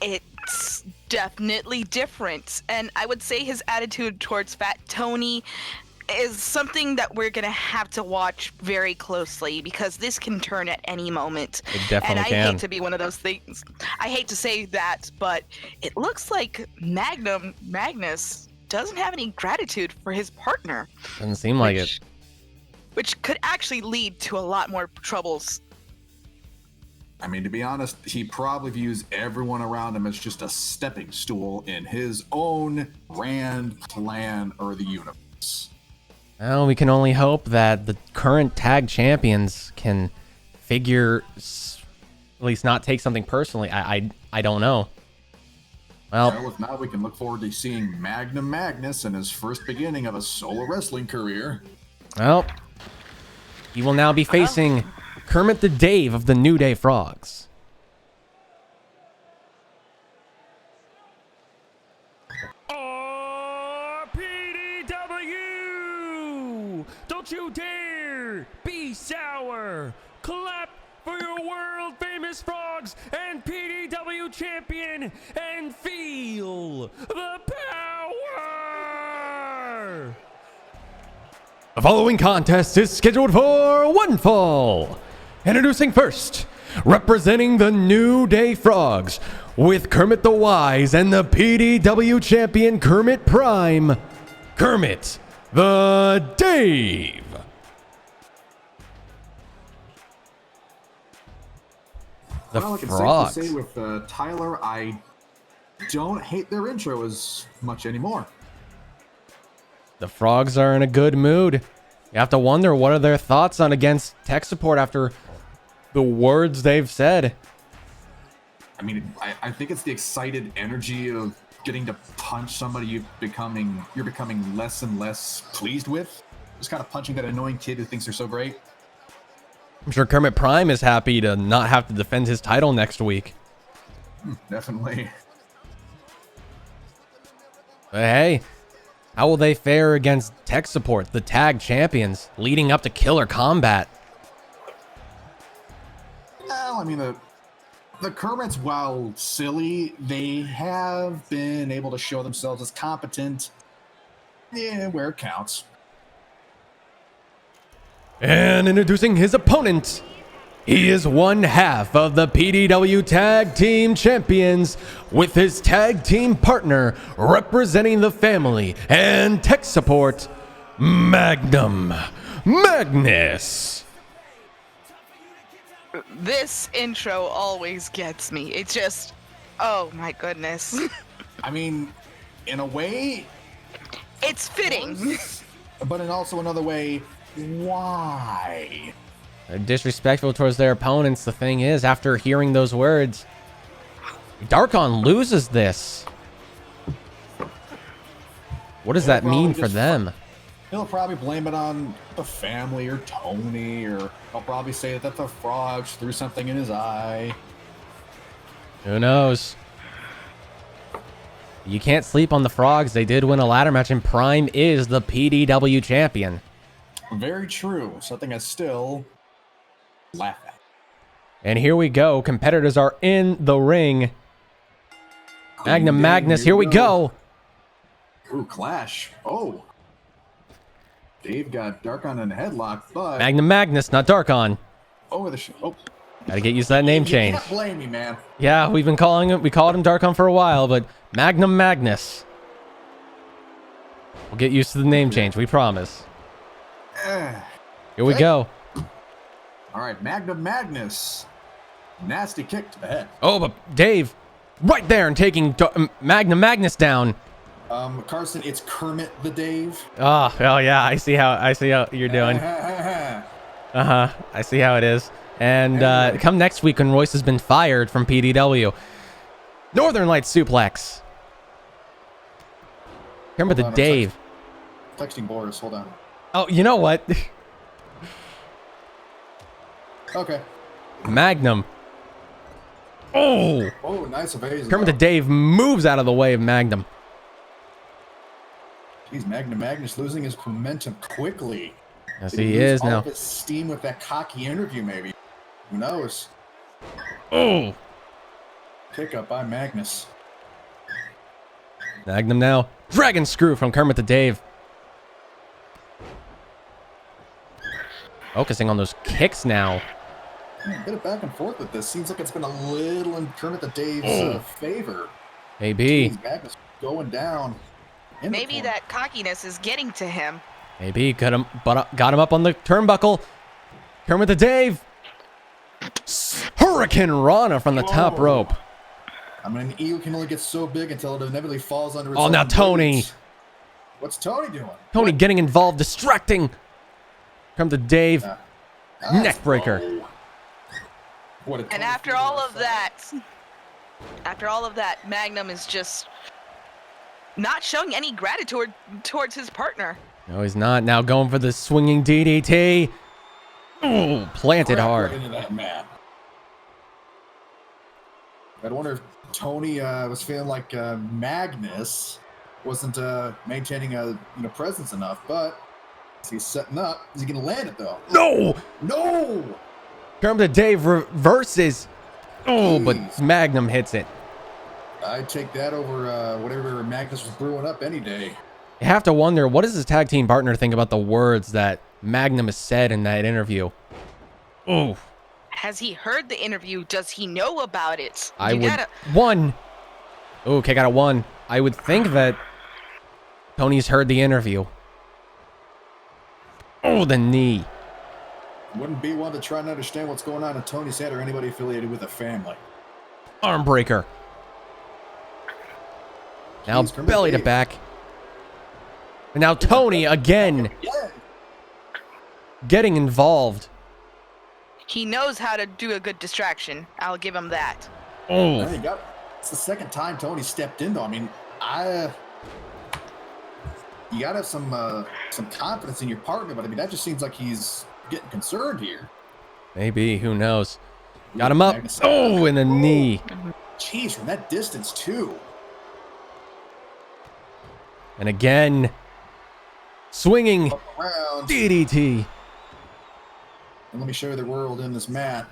It's definitely different. And I would say his attitude towards Fat Tony is something that we're going to have to watch very closely because this can turn at any moment. It definitely and I can. hate to be one of those things. I hate to say that, but it looks like Magnum Magnus doesn't have any gratitude for his partner. Doesn't seem like it. Which could actually lead to a lot more troubles. I mean, to be honest, he probably views everyone around him as just a stepping stool in his own grand plan or the universe. Well, we can only hope that the current tag champions can figure, at least not take something personally. I don't know. Well, If not, we can look forward to seeing Magnum Magnus in his first beginning of a solo wrestling career. Well, he will now be facing Kermit the Dave of the New Day Frogs. RPDW! Don't you dare be sour! Clap for your world-famous Frogs and PDW champion and feel the power! The following contest is scheduled for one fall. Introducing first, representing the New Day Frogs, with Kermit the Wise and the PDW champion Kermit Prime, Kermit the Dave. The Well, I can Frogs. safely say with Tyler, I don't hate their intro as much anymore. The Frogs are in a good mood. You have to wonder, what are their thoughts on against tech support after the words they've said? I mean, I think it's the excited energy of getting to punch somebody you're becoming less and less pleased with. Just kind of punching that annoying kid who thinks they're so great. I'm sure Kermit Prime is happy to not have to defend his title next week. Definitely. But hey, how will they fare against tech support, the tag champions, leading up to Killer Combat? Well, I mean, the Kermits, while silly, they have been able to show themselves as competent, where it counts. And introducing his opponent, he is one half of the PDW Tag Team Champions, with his tag team partner representing the family and tech support, Magnum Magnus. This intro always gets me. It's just, oh my goodness. I mean, in a way, It's fitting. but in also another way, why? They're disrespectful towards their opponents. The thing is, after hearing those words, Darkon loses this. What does that mean for them? He'll probably blame it on the family or Tony, or he'll probably say that the Frogs threw something in his eye. Who knows? You can't sleep on the Frogs. They did win a ladder match, and Prime is the PDW champion. Very true. Something I still laugh at. And here we go. Competitors are in the ring. Magnum Magnus, here we go. Ooh, clash. Oh. Dave got Darkon in a headlock, but Magnum Magnus, not Darkon. over the oh. Gotta get used to that name You change. can't blame me, man. Yeah, we called him Darkon for a while, but Magnum Magnus. We'll get used to the name change, we promise. Here we go. All right, Magnum Magnus. Nasty kick to the head. Oh, but Dave, right there and taking Magnum Magnus down. Carson, it's Kermit the Dave. Oh yeah, I see how you're doing. I see how it is. And come next week when Royce has been fired from PDW. Northern Lights suplex. Remember the Hold on, Dave. Texting Boris, hold on. Oh, you know what? Okay. Magnum. Oh, Oh, nice evasion. Kermit the Dave moves out of the way of Magnum. Jeez, Magnum Magnus losing his momentum quickly. Yes, Did he lose is all now. of his steam with that cocky interview, maybe. Who knows? Oh, Pickup by Magnus. Magnum now. Dragon screw from Kermit the Dave. Focusing on those kicks now. A bit of back and forth with this. Seems like it's been a little in Kermit the Dave's favor. Maybe. Jeez, Magnus going down. in the Maybe corner. that cockiness is getting to him. Maybe got him up on the turnbuckle. Kermit the Dave. Hurricane Rana from the top Whoa. rope. I mean, an eel can only get so big until it inevitably falls under its Oh, now own Tony. weight. What's Tony doing? Tony getting involved, distracting. Kermit the Dave. Neck breaker. Oh. What a And Tony after Fury all of outside. that, Magnum is just not showing any gratitude towards his partner. No, he's not. Now going for the swinging DDT. Ooh, planted Crap hard. right into that man. I wonder if Tony was feeling like Magnus wasn't maintaining a presence enough, but he's setting up. Is he gonna land it though? No! No! Kermit the Dave reverses. Oh, but Jeez. Magnum hits it. I'd take that over whatever Magnus was brewing up any day. You have to wonder, what does his tag team partner think about the words that Magnum has said in that interview? Oh, Has he heard the interview? Does he know about it? I You would gotta- one. Okay, got a 1. I would think that Tony's heard the interview. Oh, the knee. Wouldn't be one to try and understand what's going on in Tony's head or anybody affiliated with the family. Arm breaker. Now Jeez, Kermit belly to Dave. back. And now Tony again Yeah. getting involved. He knows how to do a good distraction. I'll give him that. Oh, It's the second time Tony stepped in, though. I mean, you gotta have some confidence in your partner, but I mean that just seems like he's getting concerned here. maybe. Who knows? Got him up. Oh, in the knee. Jeez, from that distance too. And again, swinging Up around. DDT. And let me show you the world in this mat.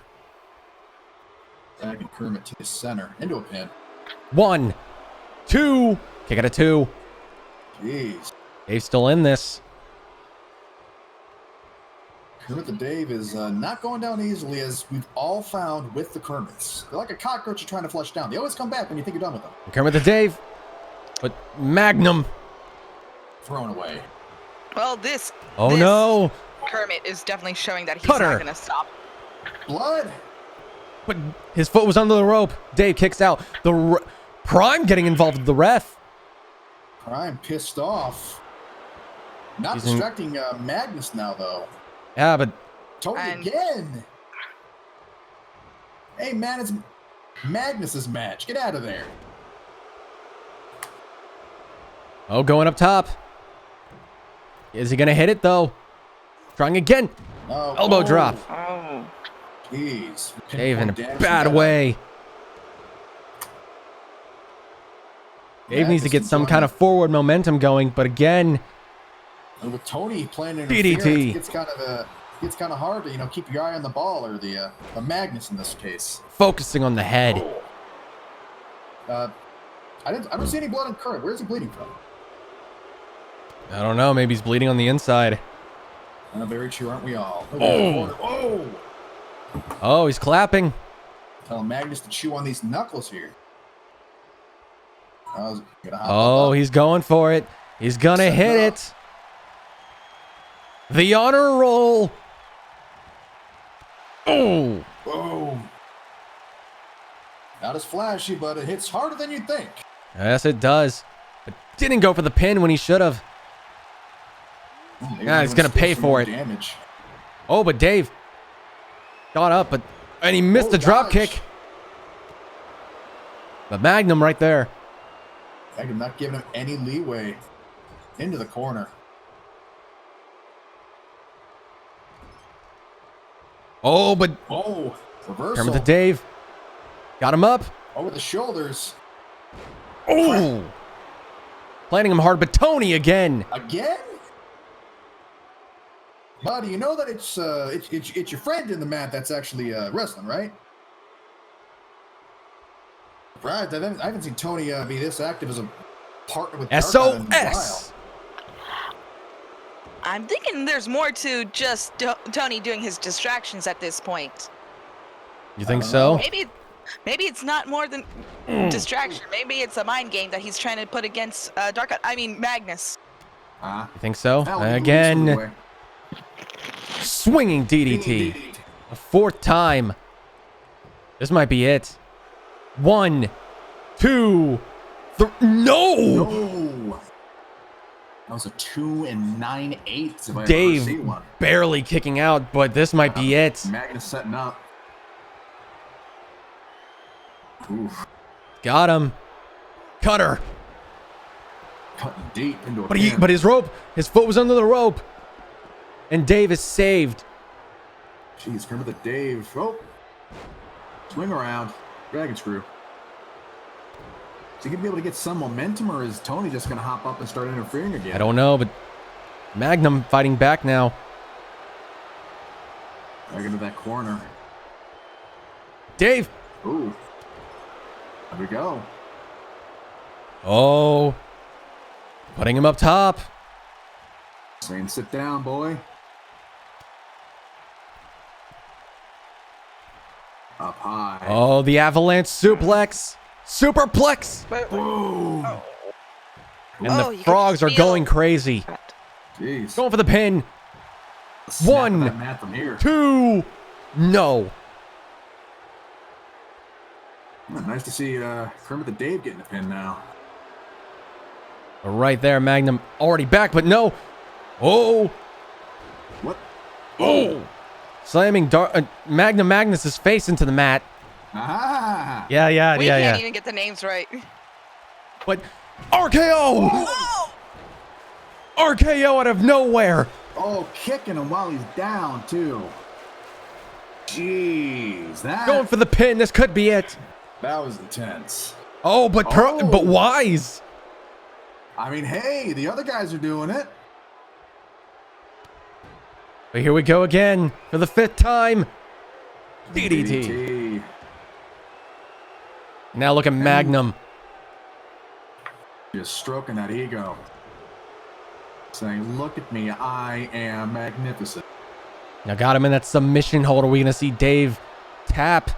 Dragging Kermit to the center into a pin. 1, 2. Kick out of 2. Jeez. Dave's still in this. Kermit the Dave is not going down easily, as we've all found with the Kermits. They're like a cockroach you're trying to flush down. They always come back when you think you're done with them. Kermit the Dave. But Magnum. Thrown away. Well, this. Oh this no. Kermit is definitely showing that he's Cutter. not gonna stop. Blood. But his foot was under the rope. Dave kicks out. Prime getting involved with the ref. Prime pissed off. Not He's in- distracting Magnus now, though. Yeah, but Tony And- again. Hey, man, it's Magnus's match. Get out of there. oh, going up top. Is he gonna hit it though? Trying again. Oh, Elbow drop. Oh. Jeez. Dave in a Pinpoint damage bad to that. way. Dave needs to get some kind of forward momentum going, but again, And with Tony playing DDT. interference, it's kind of hard to keep your eye on the ball, or the Magnus in this case. focusing on the head. I don't see any blood on Kermit. Where's he bleeding from? I don't know. Maybe he's bleeding on the inside. Very true, aren't we all? Oh. Oh! Oh, he's clapping. Tell Magnus to chew on these knuckles here. Oh, he's going for it. He's gonna Set hit up. it. The honor roll. Oh, Whoa. Not as flashy, but it hits harder than you'd think. yes, it does. But didn't go for the pin when he should have. Maybe Yeah, he's everyone's gonna still pay some for more it. Damage. Oh, but Dave got up, and he missed Oh, the drop dodge. kick. The Magnum right there. I'm not giving him any leeway into the corner. Oh, but Oh, reversal. Kermit the Dave got him up. Over the shoulders. Oh, planting him hard, but Tony again. Again? Buddy, you know that it's your friend in the mat that's actually wrestling, right? Right. I haven't seen Tony be this active as a partner with Dark Knight in a while. SOS. I'm thinking there's more to just Tony doing his distractions at this point. You think so? Maybe it's not more than distraction. Maybe it's a mind game that he's trying to put against Magnus. You think so? That'll be Again, loose away. swinging DDT. A 4th time. This might be it. 1, 2, 3. No! No. That was a 2 9/8 if I ever see Dave one. barely kicking out, but this might be it. Magnus setting up. Oof. Got him. Cutter. Cutting deep into a But pin. his his foot was under the rope. And Dave is saved. Jeez, Kermit the Dave. Oh. Swing around. Dragon screw. Is he going to be able to get some momentum, or is Tony just going to hop up and start interfering again? I don't know, but Magnum fighting back now. Back into that corner. Dave. Ooh. There we go. Oh. Putting him up top. Saying, sit down, boy. Up high. Oh, the avalanche suplex. Superplex. Boom. And Oh, the you could frogs are feel going crazy. that. Jeez. Going for the pin. Snap One. that mat from here. 2. No. Nice to see Kermit the Dave getting the pin now. Right there, Magnum already back, but no. Oh. What? Oh. Slamming Magnum Magnus's face into the mat. Ah. Yeah. We can't even get the names right. But RKO. Oh! RKO out of nowhere. Oh, kicking him while he's down too. Jeez, Going for the pin. This could be it. that was intense. Oh, but but Wise. I mean, hey, the other guys are doing it. But here we go again for the 5th time. DDT. Now look at Magnum. Just stroking that ego. Saying, look at me, I am magnificent. Now got him in that submission hold. Are we going to see Dave tap?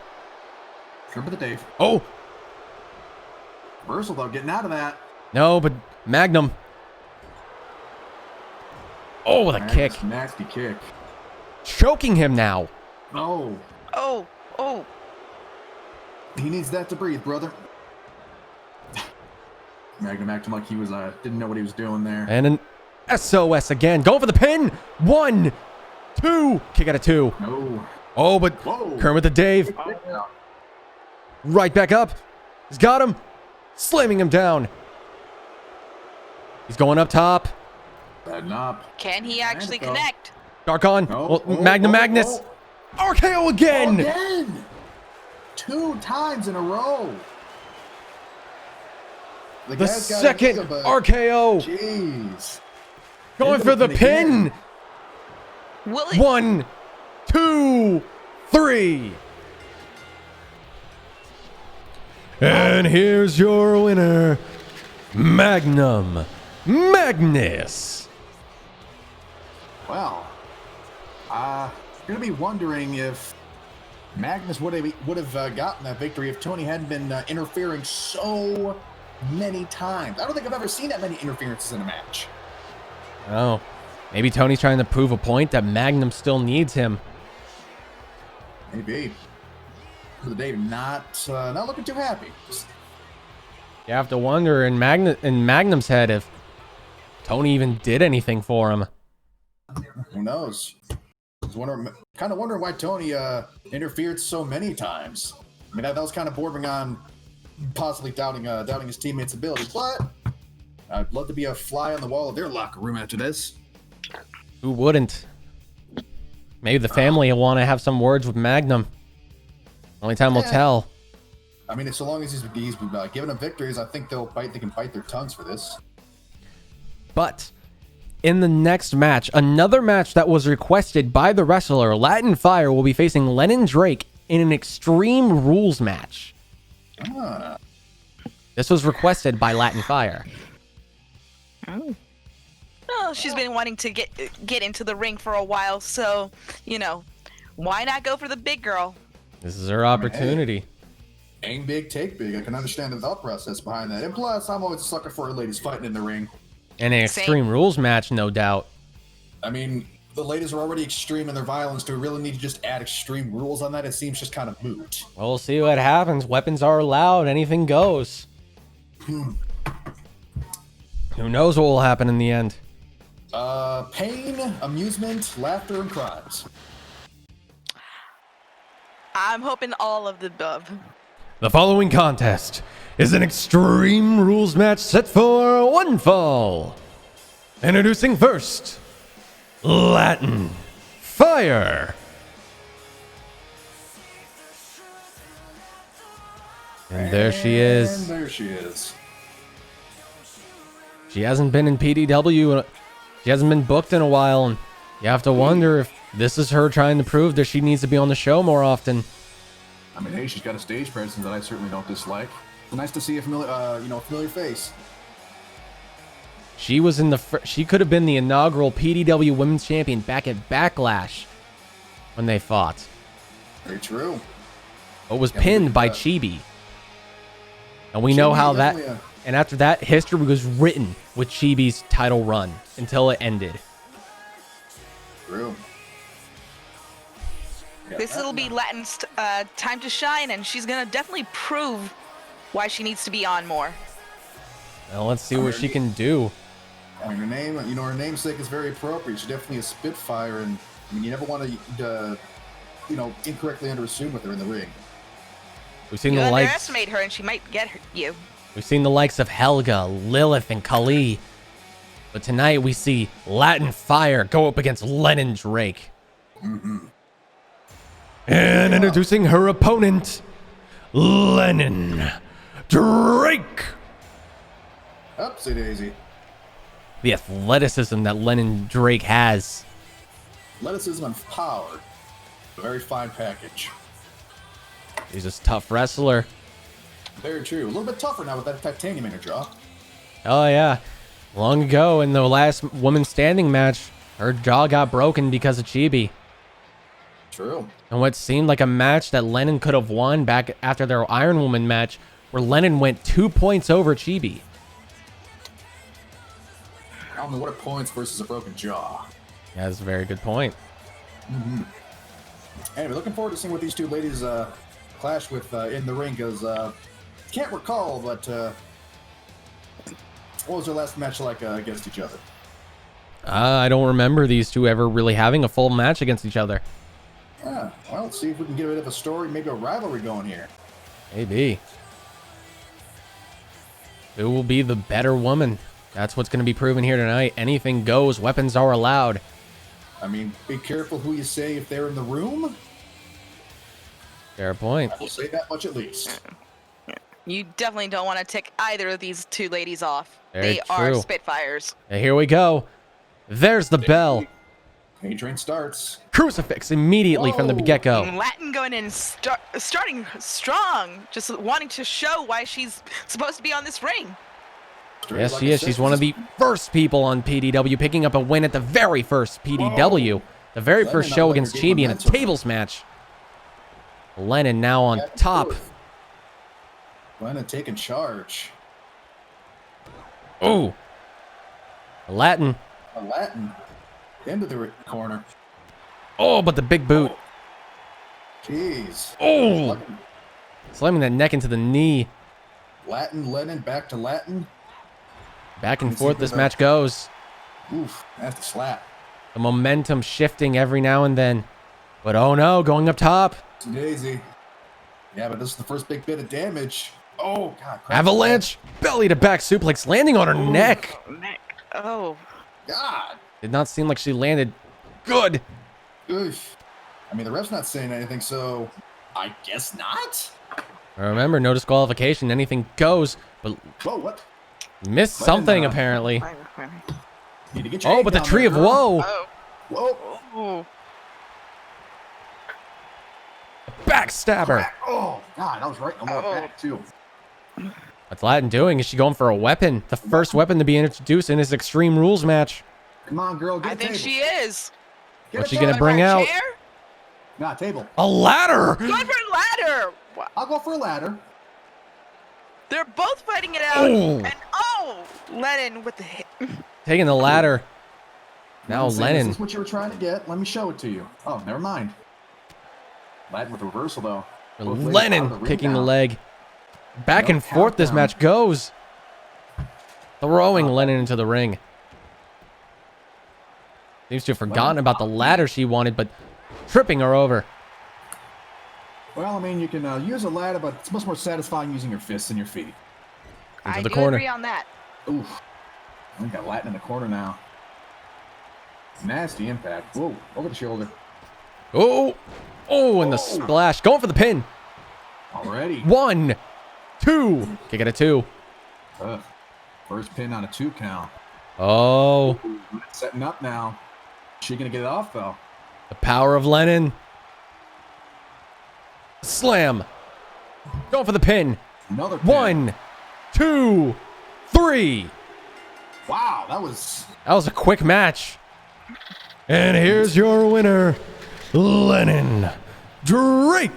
Kermit the Dave. Oh, Reversal though, getting out of that. no, but Magnum. Oh, with a Nice, kick. Nasty kick. Choking him now. Oh, Oh. he needs that to breathe, brother. Magnum acting like he was didn't know what he was doing there. And an SOS again. Going for the pin. 1, 2. Kick out of 2. No. Oh, but Whoa. Kermit the Dave. Right back up. He's got him. Slamming him down. He's going up top. Bad knob. Can he actually go. connect? Dark on. Oh, Well, Magnum Magnus. oh. RKO again. Again! 2 times in a row. The guy's got second a but- RKO. Jeez. Going Into for the again. pin. Will it? 1, 2, 3. And here's your winner, Magnum Magnus. Well, gonna be wondering if Magnus would have gotten that victory if Tony hadn't been interfering so many times. I don't think I've ever seen that many interferences in a match. Oh, maybe Tony's trying to prove a point that Magnum still needs him. Maybe. For the Dave not looking too happy. You have to wonder in Magnum's head if Tony even did anything for him. Who knows? Kind of wondering why Tony interfered so many times. I mean, that was kind of bordering on possibly doubting his teammates' ability. But I'd love to be a fly on the wall of their locker room after this. Who wouldn't? Maybe the family will want to have some words with Magnum. Only time will tell. I mean, so long as he's giving them victories, I think they can bite their tongues for this. But in the next match, another match that was requested by the wrestler, Latin Fire will be facing Lennon Drake in an Extreme Rules match. Ah. This was requested by Latin Fire. Oh, she's been wanting to get into the ring for a while, so, why not go for the big girl? This is her opportunity. Aim big, take big. I can understand the thought process behind that. And plus, I'm always a sucker for ladies fighting in the ring. And an Extreme Rules match, no doubt. I mean, the ladies are already extreme in their violence. Do we really need to just add extreme rules on that? It seems just kind of moot. Well, we'll see what happens. Weapons are allowed. Anything goes. Who knows what will happen in the end? Pain, amusement, laughter, and cries. I'm hoping all of the above. The following contest is an Extreme Rules match set for one fall. Introducing first, Latin Fire. And there she is. And there she is. She hasn't been in PDW. She hasn't been booked in a while. And you have to wonder if this is her trying to prove that she needs to be on the show more often. I mean, hey, she's got a stage presence that I certainly don't dislike. It's nice to see a familiar face. She was in she could have been the inaugural PDW Women's Champion back at Backlash when they fought. Very true. but was Can't pinned believe by that. Chibi. And we know Chibi how that. definitely, And after that, history was written with Chibi's title run until it ended. True. Yeah, This that- will be Latin's time to shine, and she's gonna definitely prove why she needs to be on more. Well, let's see what she can do. I mean, her name, her namesake is very appropriate. She's definitely a Spitfire, and I mean, you never want to, incorrectly underassume with her in the ring. We've seen You the likes. underestimate her, and she might get you. We've seen the likes of Helga, Lilith, and Kali. But tonight we see Latin Fire go up against Lennon Drake. And introducing her opponent, Lennon Drake. Upsy daisy. The athleticism that Lennon Drake has. Athleticism and power. A very fine package. He's a tough wrestler. Very true. A little bit tougher now with that titanium in her jaw. Oh, yeah. Long ago in the last woman standing match, her jaw got broken because of Chibi. True. And what seemed like a match that Lennon could have won back after their Iron Woman match, where Lennon went 2 points over Chibi. I don't know what are points versus a broken jaw. Yeah, that's a very good point. Anyway, looking forward to seeing what these two ladies clash with in the ring, because can't recall, but what was their last match like against each other? I don't remember these two ever really having a full match against each other. Yeah, well, let's see if we can get a bit of a story, maybe a rivalry going here. Maybe. Who will be the better woman? That's what's going to be proven here tonight. Anything goes. Weapons are allowed. I mean, be careful who you say if they're in the room. Fair point. I will say that much at least. You definitely don't want to tick either of these two ladies off. Very They are true. Spitfires. And here we go. There's the bell. A-Train starts. Crucifix immediately from the Whoa. get-go. Latin going in starting strong, just wanting to show why she's supposed to be on this ring. Yes, Like she I is. said, She's one of the first people on PDW picking up a win at the very first PDW. The very Lennon first not show letting against her gain Chibi in a momentum. tables match. Lennon now on Back and top. forth. Lennon taking charge. Oh. Latin. A Latin into the corner. Oh, but the big boot. Jeez. Oh. Slamming that neck into the knee. Latin, Lennon, back to Latin. Back and Let me see forth if this that- match goes. Oof, that's a slap. The momentum shifting every now and then. But oh no, going up top. Daisy. Yeah, but this is the first big bit of damage. Oh, God. crap. Avalanche. Belly to back suplex landing on her neck. Neck. Oh. God. Did not seem like she landed good. Oof. I mean, the ref's not saying anything, so I guess not. Remember, no disqualification. Anything goes. But Whoa, what? missed Lennon, something apparently. Need to get your Oh, egg but the down tree there, of girl. woe. Oh. Whoa. Oh. Backstabber. Oh, God, that was right on my Oh. back, too. What's Latin doing? Is she going for a weapon? The first weapon to be introduced in this Extreme Rules match. Come on, girl, get I a think table. she is. Get What's a she gonna table. bring out? Chair? Nah, table. A ladder. Going for a ladder. Wow. I'll go for a ladder. They're both fighting it out. Oh. And Lennon with the hit. Taking the ladder. Now I'm saying, Lennon. This is what you were trying to get. Let me show it to you. Oh, never mind. Latin with reversal, though. Both ladies out of Lennon the ring kicking the now. leg. Back No and forth this countdown. match goes. Throwing Lennon into the ring. Seems to have forgotten about the ladder she wanted, but tripping her over. Well, I mean, you can use a ladder, but it's much more satisfying using your fists and your feet. Into I the do corner. agree on that. Oof. We got Latin in the corner now. Nasty impact. Whoa, over the shoulder. Oh, oh, and the splash. Going for the pin. Already. 1, 2. Kick it at 2. Ugh. First pin on a 2 count. Oh, Setting up now. She gonna get it off, though. the power of Lennon. Slam. Going for the pin. Another pin. 1, 2, 3. Wow, that was... That was a quick match. And here's your winner, Lennon Drake.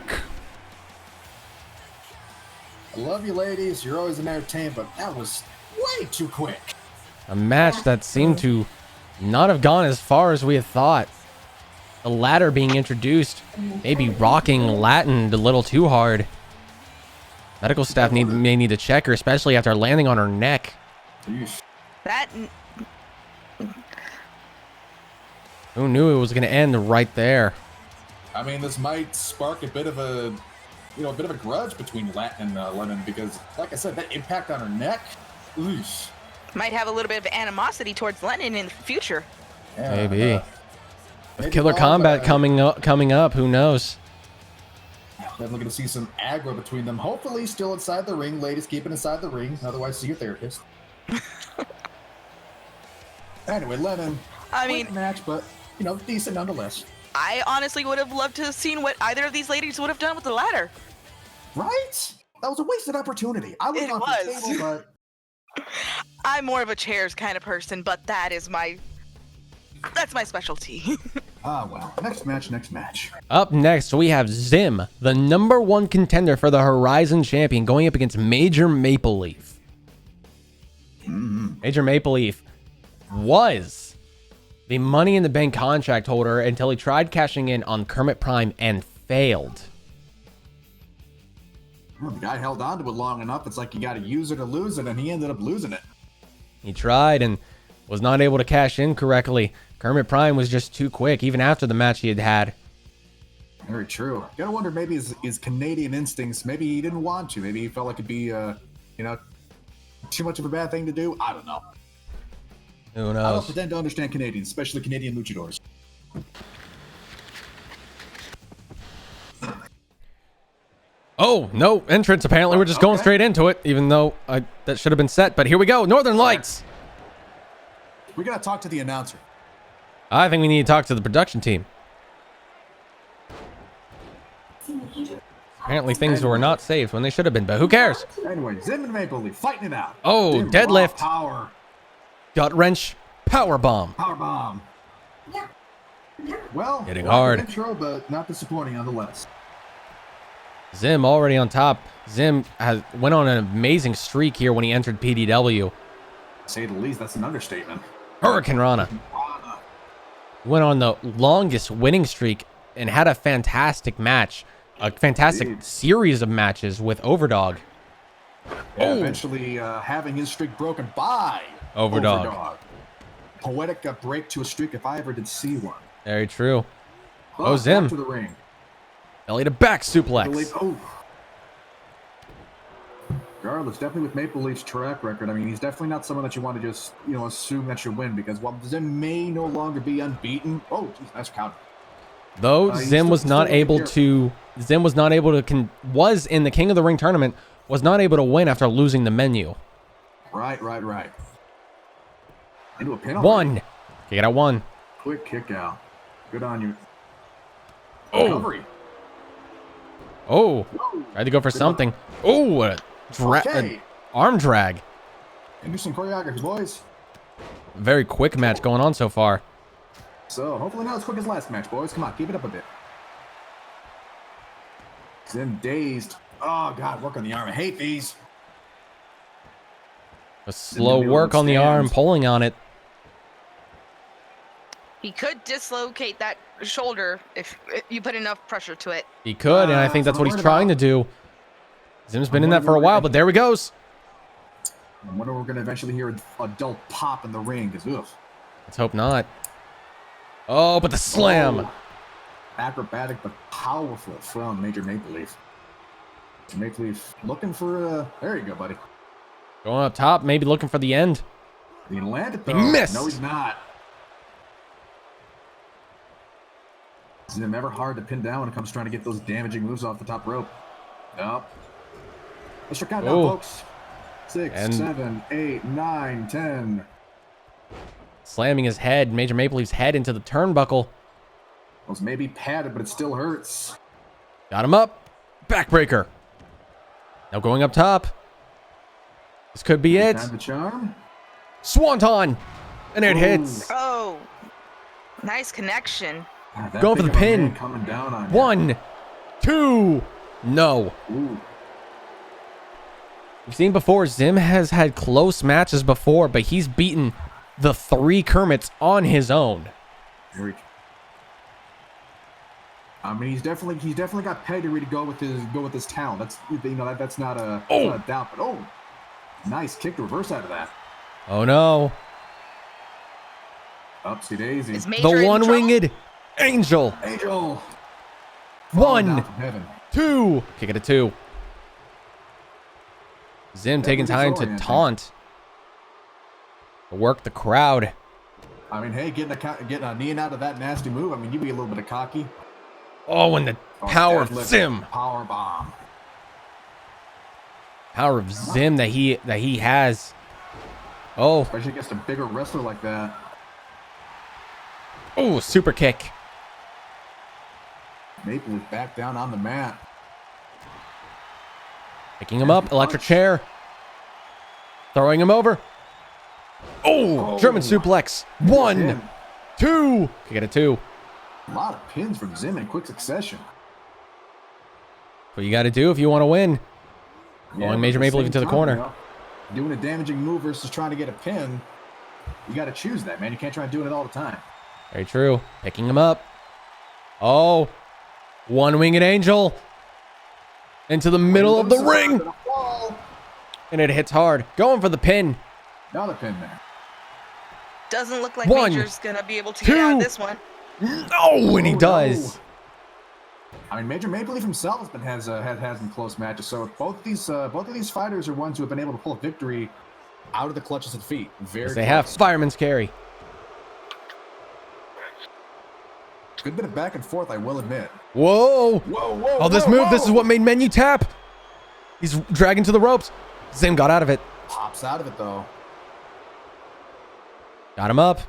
I love you, ladies. You're always entertained, but that was way too quick. A match that seemed to not have gone as far as we had thought. The ladder being introduced, maybe rocking Latin a little too hard. Medical staff may need to check her, especially after landing on her neck. That Who knew it was going to end right there? I mean, this might spark a bit of a grudge between Latin and Lemon because, like I said, that impact on her neck. Oosh. might have a little bit of animosity towards Lennon in the future. Yeah, Maybe. With maybe Killer Bob, Combat coming up, who knows? Definitely going to see some aggro between them. Hopefully, still inside the ring. Ladies, keep it inside the ring. Otherwise, see your therapist. Anyway, Lennon. I quick mean, match, but decent nonetheless. I honestly would have loved to have seen what either of these ladies would have done with the ladder. Right? That was a wasted opportunity. I would It have gone for the was. table, but I'm more of a chairs kind of person, but that's my specialty. well. Next match. Up next, we have Zim, the #1 contender for the Horizon Champion, going up against Major Maple Leaf. Major Maple Leaf was the Money in the Bank contract holder until he tried cashing in on Kermit Prime and failed. Well, the guy held on to it long enough. It's like you got to use it or lose it, and he ended up losing it. He tried and was not able to cash in correctly. Kermit Prime was just too quick, even after the match he had had. Very true. Gotta wonder, maybe his Canadian instincts, maybe he didn't want to. Maybe he felt like it'd be, too much of a bad thing to do. I don't know. Who I don't knows? pretend to understand Canadians, especially Canadian luchadors. Oh, no entrance. Apparently, we're just going Okay. straight into it, even though that should have been set. But here we go. Northern Lights. We gotta talk to the announcer. I think we need to talk to the production team. Apparently, things were not saved when they should have been, but who cares? Anyway, Zim and Maple Leaf fighting it out. Oh, Zim, deadlift. raw power. Gut wrench. Power bomb. Power bomb. Well, Hitting like hard. an intro, but not disappointing nonetheless. Zim already on top. Zim went on an amazing streak here when he entered PDW. To say the least, that's an understatement. Hurricane Rana went on the longest winning streak and had a fantastic match. A fantastic Indeed. series of matches with Overdog. Yeah, eventually having his streak broken by Overdog. Poetic break to a streak if I ever did see one. Very true. But Oh, Zim. back to the ring. Belly to back suplex. Oh. Regardless, definitely with Maple Leaf's track record, I mean, he's definitely not someone that you want to just, assume that you win because while Zim may no longer be unbeaten. Oh, geez, that's counter. Though he's Zim was still not in able here. to. Zim was not able to. Was in the King of the Ring tournament. Was not able to win after losing the menu. Right. Into a pin. One. Kick out one. Quick kick out. Good on you. Oh. Recovery. Oh. Tried to go for something. Oh. Okay. An arm drag. Interesting choreography, boys. Very quick match going on so far. So, hopefully not as quick as last match, boys. Come on, keep it up a bit. Zim dazed. Oh, God, work on the arm. I hate these. A slow middle work of on the arm, stands. pulling on it. He could dislocate that shoulder if you put enough pressure to it. He could, and I think that's what he's trying to do. Zim's been in that for a while, but there he goes. I wonder if we're going to eventually hear a dull pop in the ring, because, ugh. Let's hope not. Oh, but the slam. Oh. Acrobatic but powerful from Major Maple Leaf. Maple Leaf looking for there you go, buddy. Going up top, maybe looking for the end. He landed He though. missed. No, he's not. Zim ever hard to pin down when it comes to trying to get those damaging moves off the top rope. Nope. Let's check out now, Oh. folks. 6, And- 7, 8, 9, 10. Slamming his head, Major Maple Leaf's head into the turnbuckle. Was maybe padded, but it still hurts. Got him up. Backbreaker. Now going up top. This could be it. Time to charm. Swanton. And it Ooh. hits. Oh, nice connection. God, that Going for big the of a pin. man coming down on you. 1, 2. No. Ooh. We've seen before, Zim has had close matches before, but he's beaten the 3 Kermits on his own. I mean, he's definitely got pedigree to go with his talent. That's that's not a doubt. But nice kick to reverse out of that. Oh no. Upsy daisy. Is Major The in trouble? one-winged angel. Angel. Falling down 1, from heaven. 2. Kick it to 2. Zim taking time to taunt. Work the crowd. I mean, hey, getting a knee out of that nasty move. I mean, you be a little bit of cocky. Oh, and the power of deadlift, Zim. Power bomb. Power of Zim that he has. Oh. Especially against a bigger wrestler like that. Oh, super kick. Maple is back down on the mat. Picking him up. Electric chair. Throwing him over. Oh, German suplex. 1, 2. Kick it to 2. A lot of pins from Zim in quick succession. What you got to do if you want to win. Going Major but at Maple the even to the same corner. time, doing a damaging move versus trying to get a pin. You got to choose that, man. You can't try doing it all the time. Very true. Picking him up. Oh. One-winged angel. Into the middle of the ring. And it hits hard. Going for the pin. Another pin there. Doesn't look like 1, Major's gonna be able to get out of this one. No, and he does. I mean, Major Maple Leaf himself has some close matches. So both of these fighters are ones who have been able to pull a victory out of the clutches of defeat. Very. They have fireman's carry. Good bit of back and forth, I will admit. Whoa. Whoa. Oh, this move. This is what made Menu tap. He's dragging to the ropes. Zim got out of it. Pops out of it though. Got him up.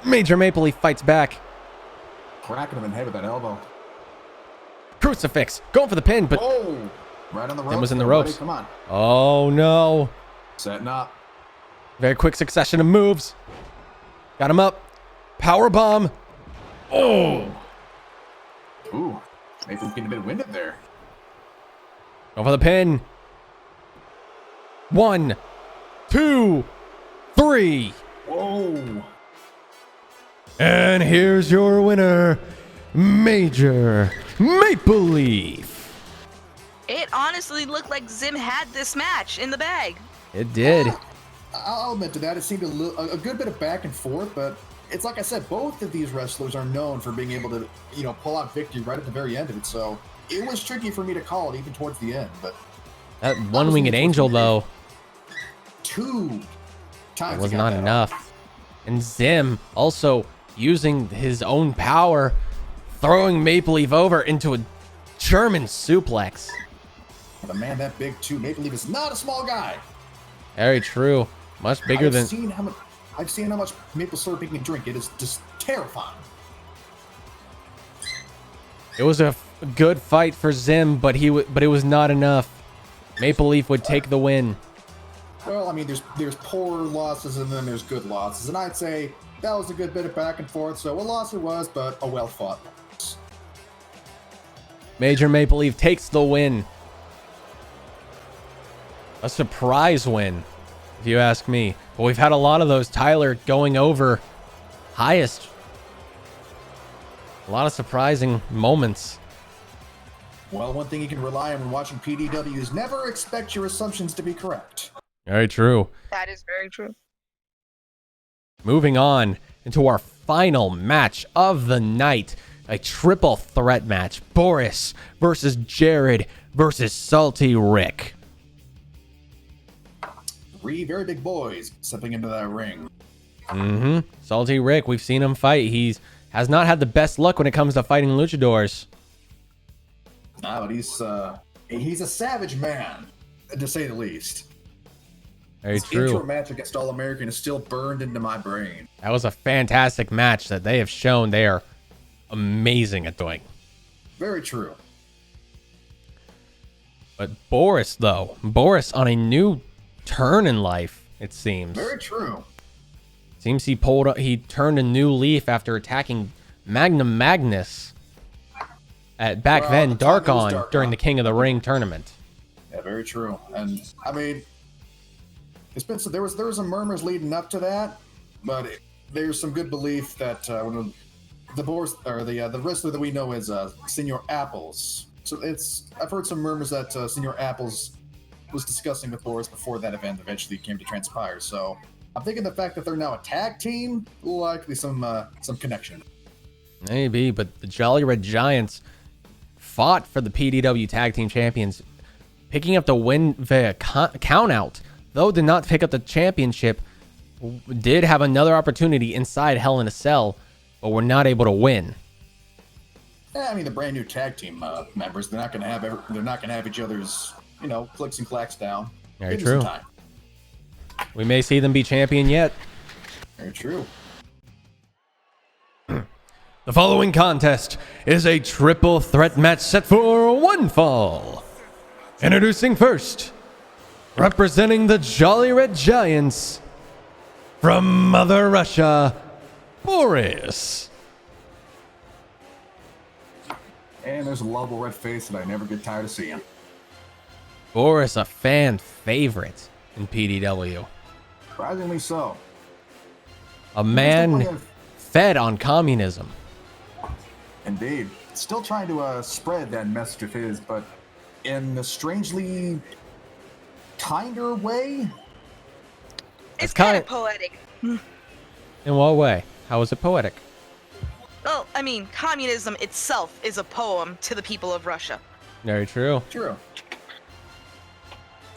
Major Maple Leaf fights back. Cracking him in the head with that elbow. Crucifix. Going for the pin, but Oh, right on the ropes. Zim was in the there, buddy. ropes. Come on. Oh no. Setting up. Very quick succession of moves. Got him up. Power bomb. Oh. Ooh. Maple Leaf getting a bit winded there. Go for the pin. 1, 2, 3. Whoa. And here's your winner, Major Maple Leaf. It honestly looked like Zim had this match in the bag. It did. I'll admit to that. It seemed a good bit of back and forth, but it's like I said, both of these wrestlers are known for being able to, pull out victory right at the very end of it. So it was tricky for me to call it even towards the end. But That one-winged angel, though, 2 times was he got not that enough. And Zim also using his own power, throwing Maple Leaf over into a German suplex. off. The man that big too. Maple Leaf is not a small guy. Very true. Much bigger than... I've seen how much maple syrup he can drink. It is just terrifying. It was a good fight for Zim, but it was not enough. Maple Leaf would take the win. Well, I mean, there's poor losses and then there's good losses, and I'd say that was a good bit of back and forth. So a loss it was, but a well fought loss. Major Maple Leaf takes the win. A surprise win, if you ask me. But we've had a lot of those. Tyler going over highest. A lot of surprising moments. Well, one thing you can rely on when watching PDW is never expect your assumptions to be correct. Very true. That is very true. Moving on into our final match of the night. A triple threat match. Boris versus Jared versus Salty Rick. 3 very big boys stepping into that ring. Salty Rick, we've seen him fight. Has not had the best luck when it comes to fighting luchadors. But he's a savage man, to say the least. Very His intro true. match against All American is still burned into my brain. That was a fantastic match that they have shown they are amazing at doing. Very true. But Boris, though, on a new turn in life, it seems. Very true. Seems he turned a new leaf after attacking Magnum Magnus at back Well, then at the time it was Dark On Dark during On. the King of the Ring tournament. Yeah, very true. And I mean, it's been there was some murmurs leading up to that, but there's some good belief that when the Boris or the wrestler that we know is Senor Apples. So I've heard some murmurs that Senor Apples was discussing with Boris before that event eventually came to transpire. So I'm thinking the fact that they're now a tag team, likely some connection. Maybe, but the Jolly Red Giants fought for the PDW Tag Team Champions, picking up the win via count out. Though did not pick up the championship, did have another opportunity inside Hell in a Cell, but were not able to win. Yeah, I mean the brand new tag team members, they're not going to have each other's clicks and clacks down. Very Give them true. some time. We may see them be champion yet. Very true. The following contest is a triple threat match set for one fall. Introducing first, representing the Jolly Red Giants, from Mother Russia, Boris. And there's a lovable red face that I never get tired of seeing. Boris, a fan favorite in PDW. Surprisingly so. A man fed on communism. Indeed. Still trying to spread that message of his, but in a strangely kinder way. It's kinda- kind of poetic. In what way? How is it poetic? Well, I mean, communism itself is a poem to the people of Russia. Very true. True.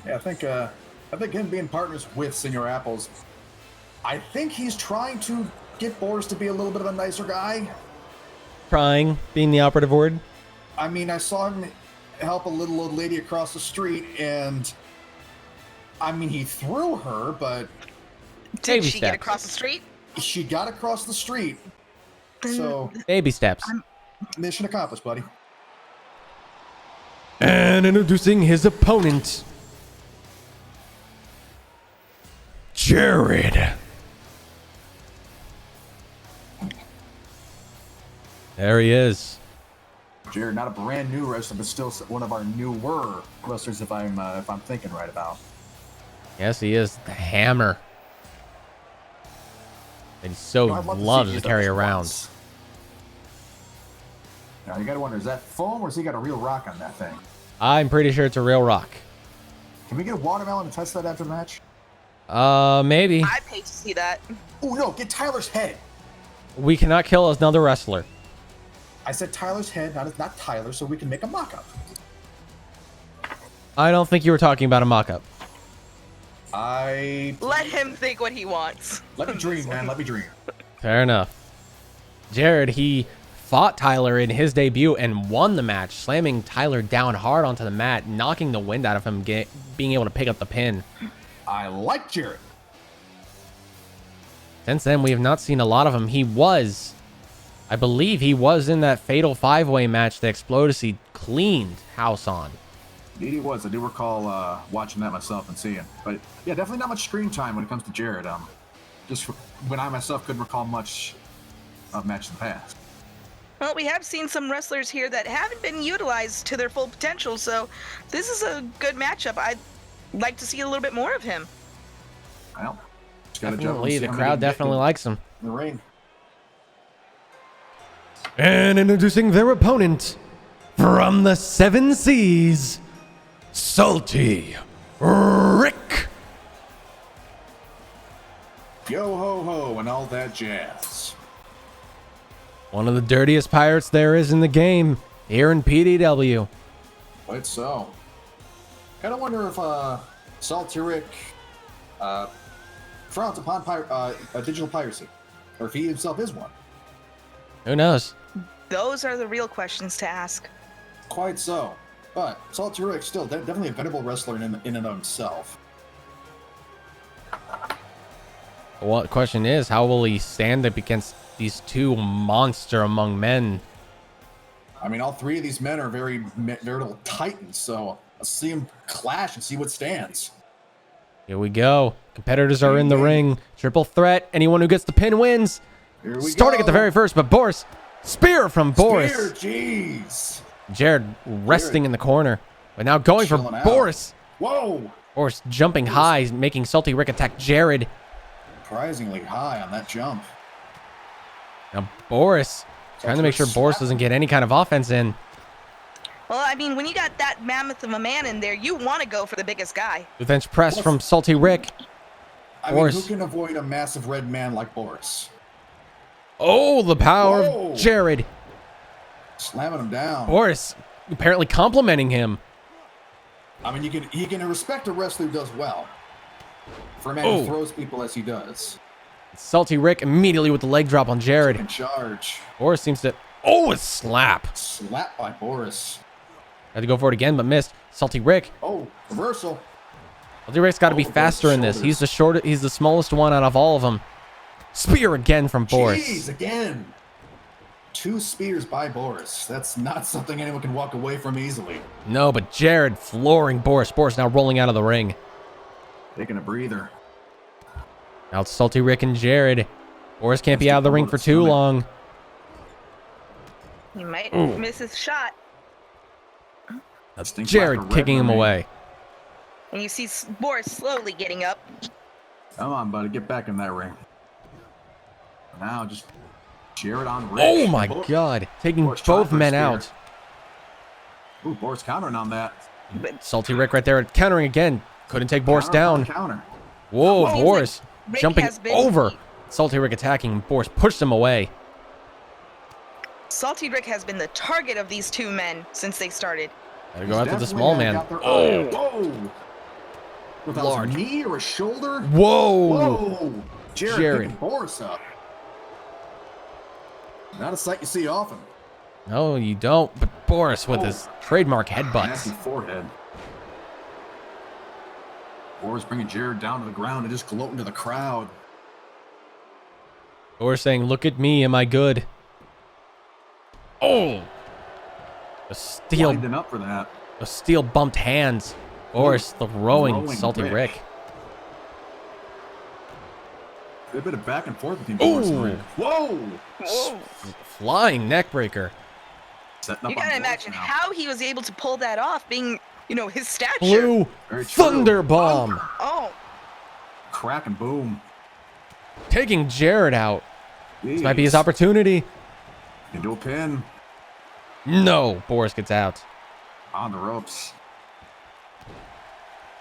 Yeah, I think him being partners with Senor Apples, I think he's trying to get Boris to be a little bit of a nicer guy. Trying, being the operative word. I mean, I saw him help a little old lady across the street, and I mean, he threw her, but Did Baby she get steps. across the street? she got across the street. So, Baby steps. mission accomplished, buddy. And introducing his opponent, Jared. There he is. Jared, not a brand new wrestler, but still one of our newer wrestlers, if I'm thinking right about. Yes, he is the Hammer that he so I'd love loves see to his carry other around. spots. Now you gotta wonder, is that foam or has he got a real rock on that thing? I'm pretty sure it's a real rock. Can we get a watermelon and test that after the match? Maybe. I pay to see that. Oh no, get Tyler's head. We cannot kill another wrestler. I said Tyler's head, not Tyler, so we can make a mock-up. I don't think you were talking about a mock-up. Let him think what he wants. Let me dream, man. Let me dream. Fair enough. Jared, he fought Tyler in his debut and won the match, slamming Tyler down hard onto the mat, knocking the wind out of him, being able to pick up the pin. I like Jared. Since then, we have not seen a lot of him. I believe he was in that fatal 5-way match that Explodesy cleaned house on. Indeed he was. I do recall watching that myself and seeing. But yeah, definitely not much screen time when it comes to Jared. Just when I myself couldn't recall much of match in the past. Well, we have seen some wrestlers here that haven't been utilized to their full potential, so this is a good matchup. I'd like to see a little bit more of him. Well, just gotta jump and Definitely, see the how many crowd can get definitely likes him. in the ring. And introducing their opponent, from the 7 Seas, Salty Rick. Yo ho ho and all that jazz. One of the dirtiest pirates there is in the game, here in PDW. Quite so. Kind of wonder if Salty Rick frowns upon digital piracy, or if he himself is one. Who knows? Those are the real questions to ask. Quite so. But Salty Rick still definitely a venerable wrestler in and of himself. What question is, how will he stand up against these two monster among men? I mean, all three of these men are veritable titans, so let's see them clash and see what stands. Here we go. Competitors are in the ring. Triple threat. Anyone who gets the pin wins. Here we Starting go. at the very first, but Boris. Spear from Boris. Spear, jeez. Jared resting in the corner. But now going for Chilling out. Boris. Whoa! Boris jumping high, making Salty Rick attack Jared. Surprisingly high on that jump. Now Boris trying to make sure Boris doesn't get any kind of offense in. Well, I mean, when you got that mammoth of a man in there, you want to go for the biggest guy. Bench press from Salty Rick. I mean, Boris. who can avoid a massive red man like Boris? Oh, the power Whoa. of Jared. Slamming him down. Boris apparently complimenting him. I mean, you can respect a wrestler who does well. For a man Oh. who throws people as he does. Salty Rick immediately with the leg drop on Jared. In charge. Boris seems to... Oh, a slap. Slap by Boris. Had to go for it again, but missed. Salty Rick. Oh, reversal. Salty Rick's got to be Oh, faster in this. He's the shortest. He's the smallest one out of all of them. Spear again from Boris. Jeez, again. 2 spears by Boris. That's not something anyone can walk away from easily. No, but Jared flooring Boris. Boris now rolling out of the ring. Taking a breather. Now it's Salty Rick and Jared. Boris can't be out of the ring for too long. He might miss his shot. That's Jared kicking him away. And you see Boris slowly getting up. Come on, buddy. Get back in that ring. Now just Jared on Rick. Oh my God. Taking Boris trying both for a men spear. out. Ooh, Boris countering on that. Salty Rick right there countering again. Couldn't take Boris Counter upon down. Counter. Whoa, Seems Boris like Rick jumping has been- over. Salty Rick attacking. Boris pushed him away. Salty Rick has been the target of these two men since they started. Gotta go after the Definitely, small man. got their eye. Oh, Whoa. If that was Lord. a knee or a shoulder. whoa. Whoa. Jared, Jared. picking Boris up. Not a sight you see often. No, you don't. But Boris with Oh. his trademark Nasty headbutts. forehead. Boris bringing Jared down to the ground and just gloating to the crowd. Boris saying, "Look at me, am I good?" Oh, Winding up for that. a steel bumped hands. Boris throwing Salty Rick. Good bit of back and forth between Boris and Ooh. Rick. Whoa! Whoa. Flying neck breaker. Setting up You on gotta Boris imagine now. how he was able to pull that off, being, his stature. Blue Very true. thunder bomb. Oh, Crack and boom. Taking Jared out. This might be his Jeez. opportunity. Into a pin. No, Boris gets out. On the ropes.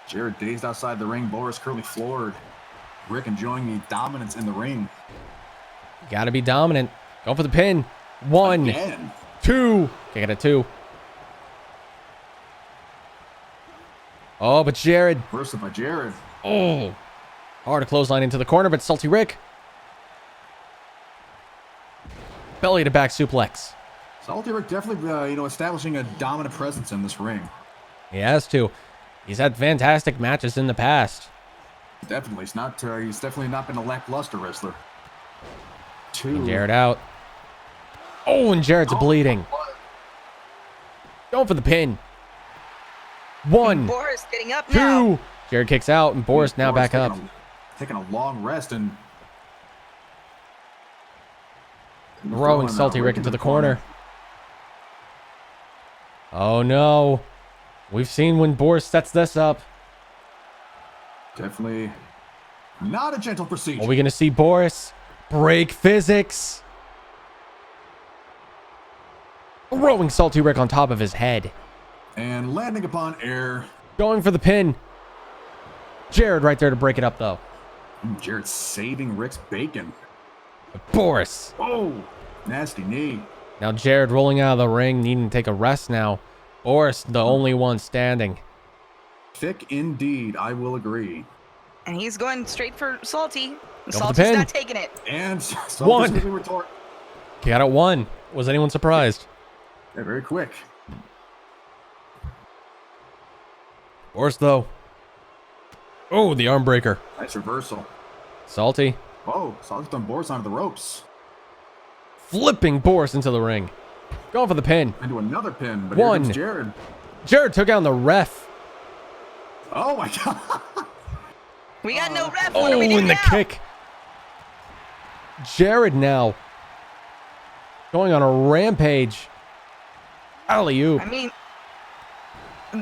Jared dazed outside the ring. Boris currently floored. Rick enjoying the dominance in the ring. Gotta be dominant. Go for the pin. 1, Again. 2. Kick it at 2. Oh, but Jared. Bursted by Jared. Oh. Hard to clothesline into the corner, but Salty Rick. Belly to back suplex. Salty Rick definitely, establishing a dominant presence in this ring. He has to. He's had fantastic matches in the past. Definitely. He's definitely not been a lackluster wrestler. 2. Jared out. Oh, and Jared's bleeding. Going for the pin. 1, Boris getting up now. 2. Jared kicks out, and Boris now back up. Taking a long rest and Throwing Salty Rick into the corner. Oh no. We've seen when Boris sets this up. Definitely not a gentle procedure. Are we going to see Boris break physics? Throwing Salty Rick on top of his head. And landing upon air. Going for the pin. Jared right there to break it up though. Jared saving Rick's bacon. Boris. Oh, nasty knee. Now Jared rolling out of the ring, needing to take a rest now. Boris, the only one standing. Thick indeed, I will agree. And he's going straight for Salty. And the Salty's pin. not taking it. And One. Salty's retort. He got it 1. Was anyone surprised? Yeah, very quick. Boris though. Oh, the arm breaker. Nice reversal. Salty. Oh, Salty's throwing Boris onto the ropes. Flipping Boris into the ring. Going for the pin. Into another pin, but 1. here comes Jared. Jared took down the ref. Oh my god. We got no ref. What are Oh, we doing and the now? kick. Jared now going on a rampage. Alley-oop. I mean,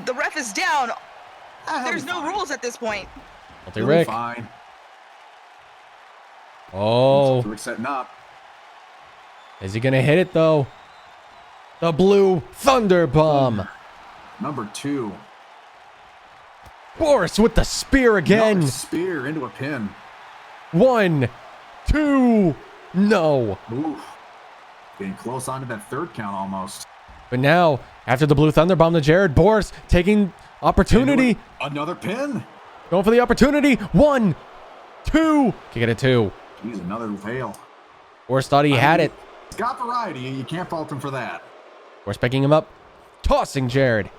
The ref is down. He'll There's be no fine. rules at this point. Salty He'll be Rick. fine. Oh, Rick setting up. is he gonna hit it though? The blue thunder bomb. Number 2. Boris with the spear again. Another spear into a pin. 1, 2, no. Oof. Getting close onto that 3rd count almost. But now, after the blue thunder bomb to Jared, Boris taking opportunity. Into another pin. Going for the opportunity. 1, 2. Kick it at 2. Jeez, another fail. Boris thought he had it. He's got variety. You can't fault him for that. Boris picking him up. Tossing Jared.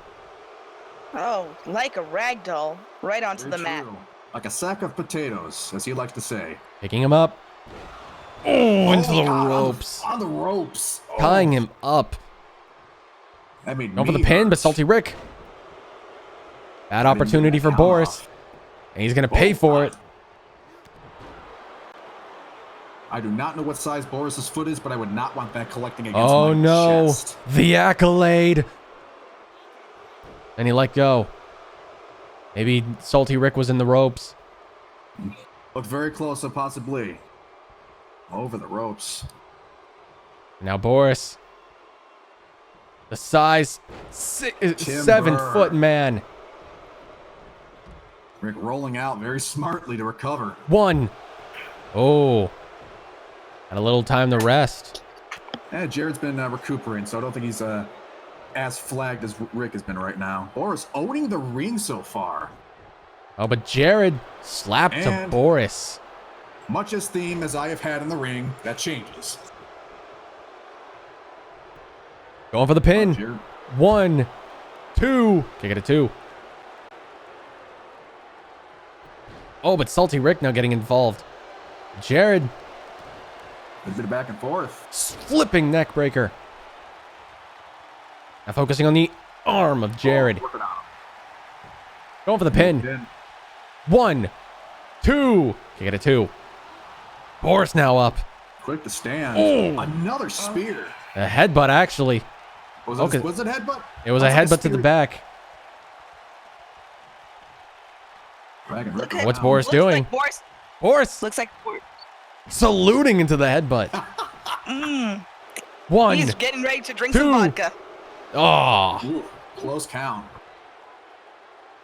Oh, like a rag doll, right onto Very the mat. true. Like a sack of potatoes, as he likes to say. Picking him up. Oh, into the God, ropes. On the ropes. Oh, Tying him up. That made Going for me the pin, but hurt. Salty Rick. Bad Didn't get oppority that for count Boris. off. And he's going to pay Oh, for God. it. I do not know what size Boris's foot is, but I would not want that collecting against Oh my no. chest. The accolade. And he let go. Maybe Salty Rick was in the ropes. Looked very close, so possibly. Over the ropes. Now Boris. The size 7-foot man. Rick rolling out very smartly to recover. 1. Oh. Had a little time to rest. Jared's been recuperating, so I don't think he's as flagged as Rick has been right now. Boris owning the ring so far. Oh, but Jared slapped to And- Boris. Much as theme as I have had in the ring, that changes. Going for the pin. Jared. 1, 2. Kick it at 2. Oh, but Salty Rick now getting involved. Jared A bit of back and forth. flipping neck breaker. Now focusing on the arm of Jared. Oh, working on him. Going for the pin. Pin. 1, 2. Kick it at 2. Boris now up. Quick to stand. Oh. Another spear. A headbutt, actually. Was Okay. it headbutt? It was a Sounds like headbutt to the spear. back. Dragging Rick Look at What's around. Boris looks doing? Like Boris Boris looks like Boris. saluting into the headbutt. 1, He's getting ready to drink 2. some vodka. Oh. Ooh, close count.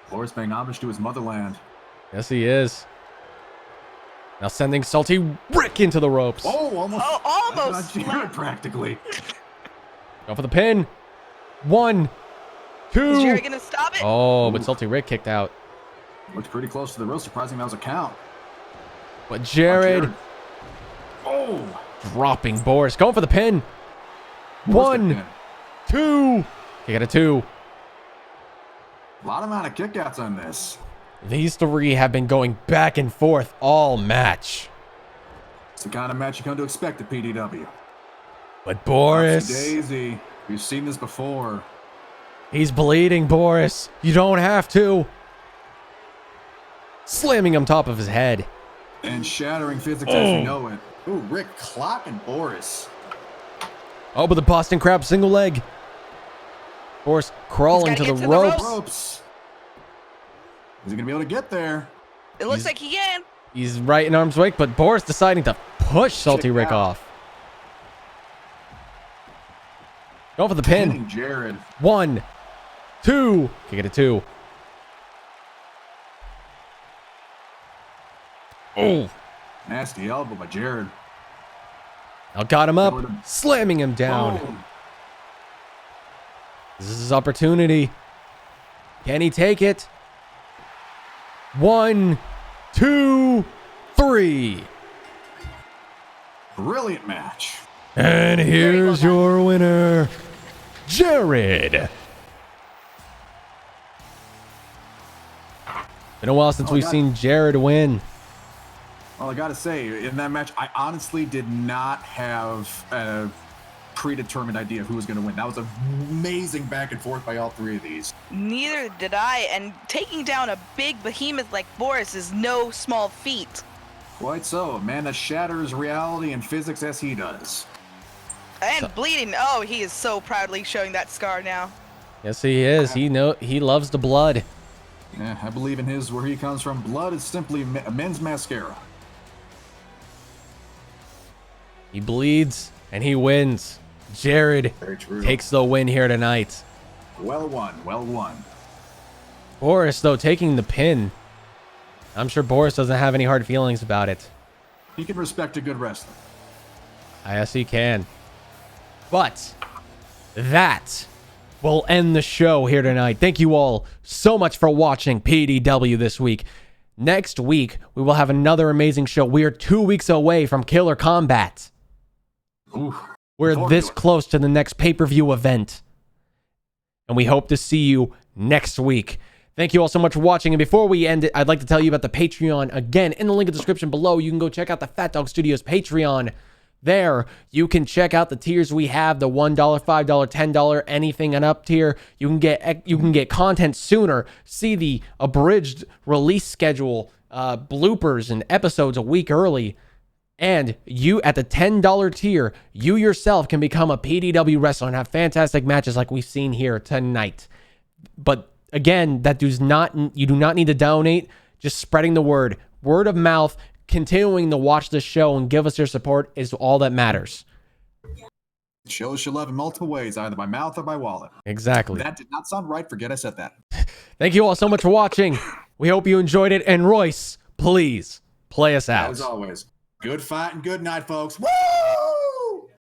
Boris paying homage to his motherland. Yes, he is. Now sending Salty Rick into the ropes. Oh, almost. Oh, almost. That's on Jared, practically. Go for the pin. 1, 2. Is Jerry gonna stop it? Oh, but Salty Rick kicked out. Looked pretty close to the rope. Surprising that was a count. But Jared Oh, dropping Boris. Going for the pin. Boris got 1, pinned. 2. Kick it at 2. A lot amount of kickouts on this. These three have been going back and forth all match. It's the kind of match you come to expect at PDW. But Boris, Daisy, we've seen this before. he's bleeding, Boris. You don't have to. Slamming him top of his head. And shattering physics as we know it. Ooh, Rick clocking Boris. Oh, but the Boston Crab single leg. Boris crawling to He's the gotta get to the ropes. Ropes. Is he going to be able to get there? It looks like he can. He's right in arm's length, but Boris deciding to push Salty Check Rick out. off. Going for the pin. Pinning Jared. 1, 2. Kick it at 2. Oh. Nasty elbow by Jared. Now got him up, Jordan. slamming him down. Boom. This is his opportunity. Can he take it? 1, 2, 3. Brilliant match. And here's your winner, Jared. Been a while since Oh, we've God. seen Jared win. Well, I got to say, in that match, I honestly did not have a predetermined idea of who was going to win. That was an amazing back and forth by all three of these. Neither did I, and taking down a big behemoth like Boris is no small feat. Quite so. A man that shatters reality and physics as he does. And bleeding. Oh, he is so proudly showing that scar now. Yes, he is. He loves the blood. Yeah, I believe in his where he comes from. Blood is simply men's mascara. He bleeds and he wins. Jared Very true. takes the win here tonight. Well won, well won. Boris, though, taking the pin. I'm sure Boris doesn't have any hard feelings about it. He can respect a good wrestler. Yes, he can. But that will end the show here tonight. Thank you all so much for watching PDW this week. Next week, we will have another amazing show. We are 2 weeks away from Killer Combat. Ooh, We're this close to the next pay-per-view event. And we hope to see you next week. Thank you all so much for watching. And before we end it, I'd like to tell you about the Patreon. Again, in the link in the description below, you can go check out the PhatDogStudios Patreon. There, you can check out the tiers we have, the $1, $5, $10, anything and up tier. You can get content sooner, see the abridged release schedule, bloopers and episodes a week early. And you, at the $10 tier, you yourself can become a PDW wrestler and have fantastic matches like we've seen here tonight. But again, you do not need to donate. Just spreading the word. Word of mouth, continuing to watch the show and give us your support is all that matters. Show us your love in multiple ways, either by mouth or by wallet. Exactly. That did not sound right. Forget I said that. Thank you all so much for watching. We hope you enjoyed it. And Royce, please play us out. As always, good fight and good night, folks. Woo!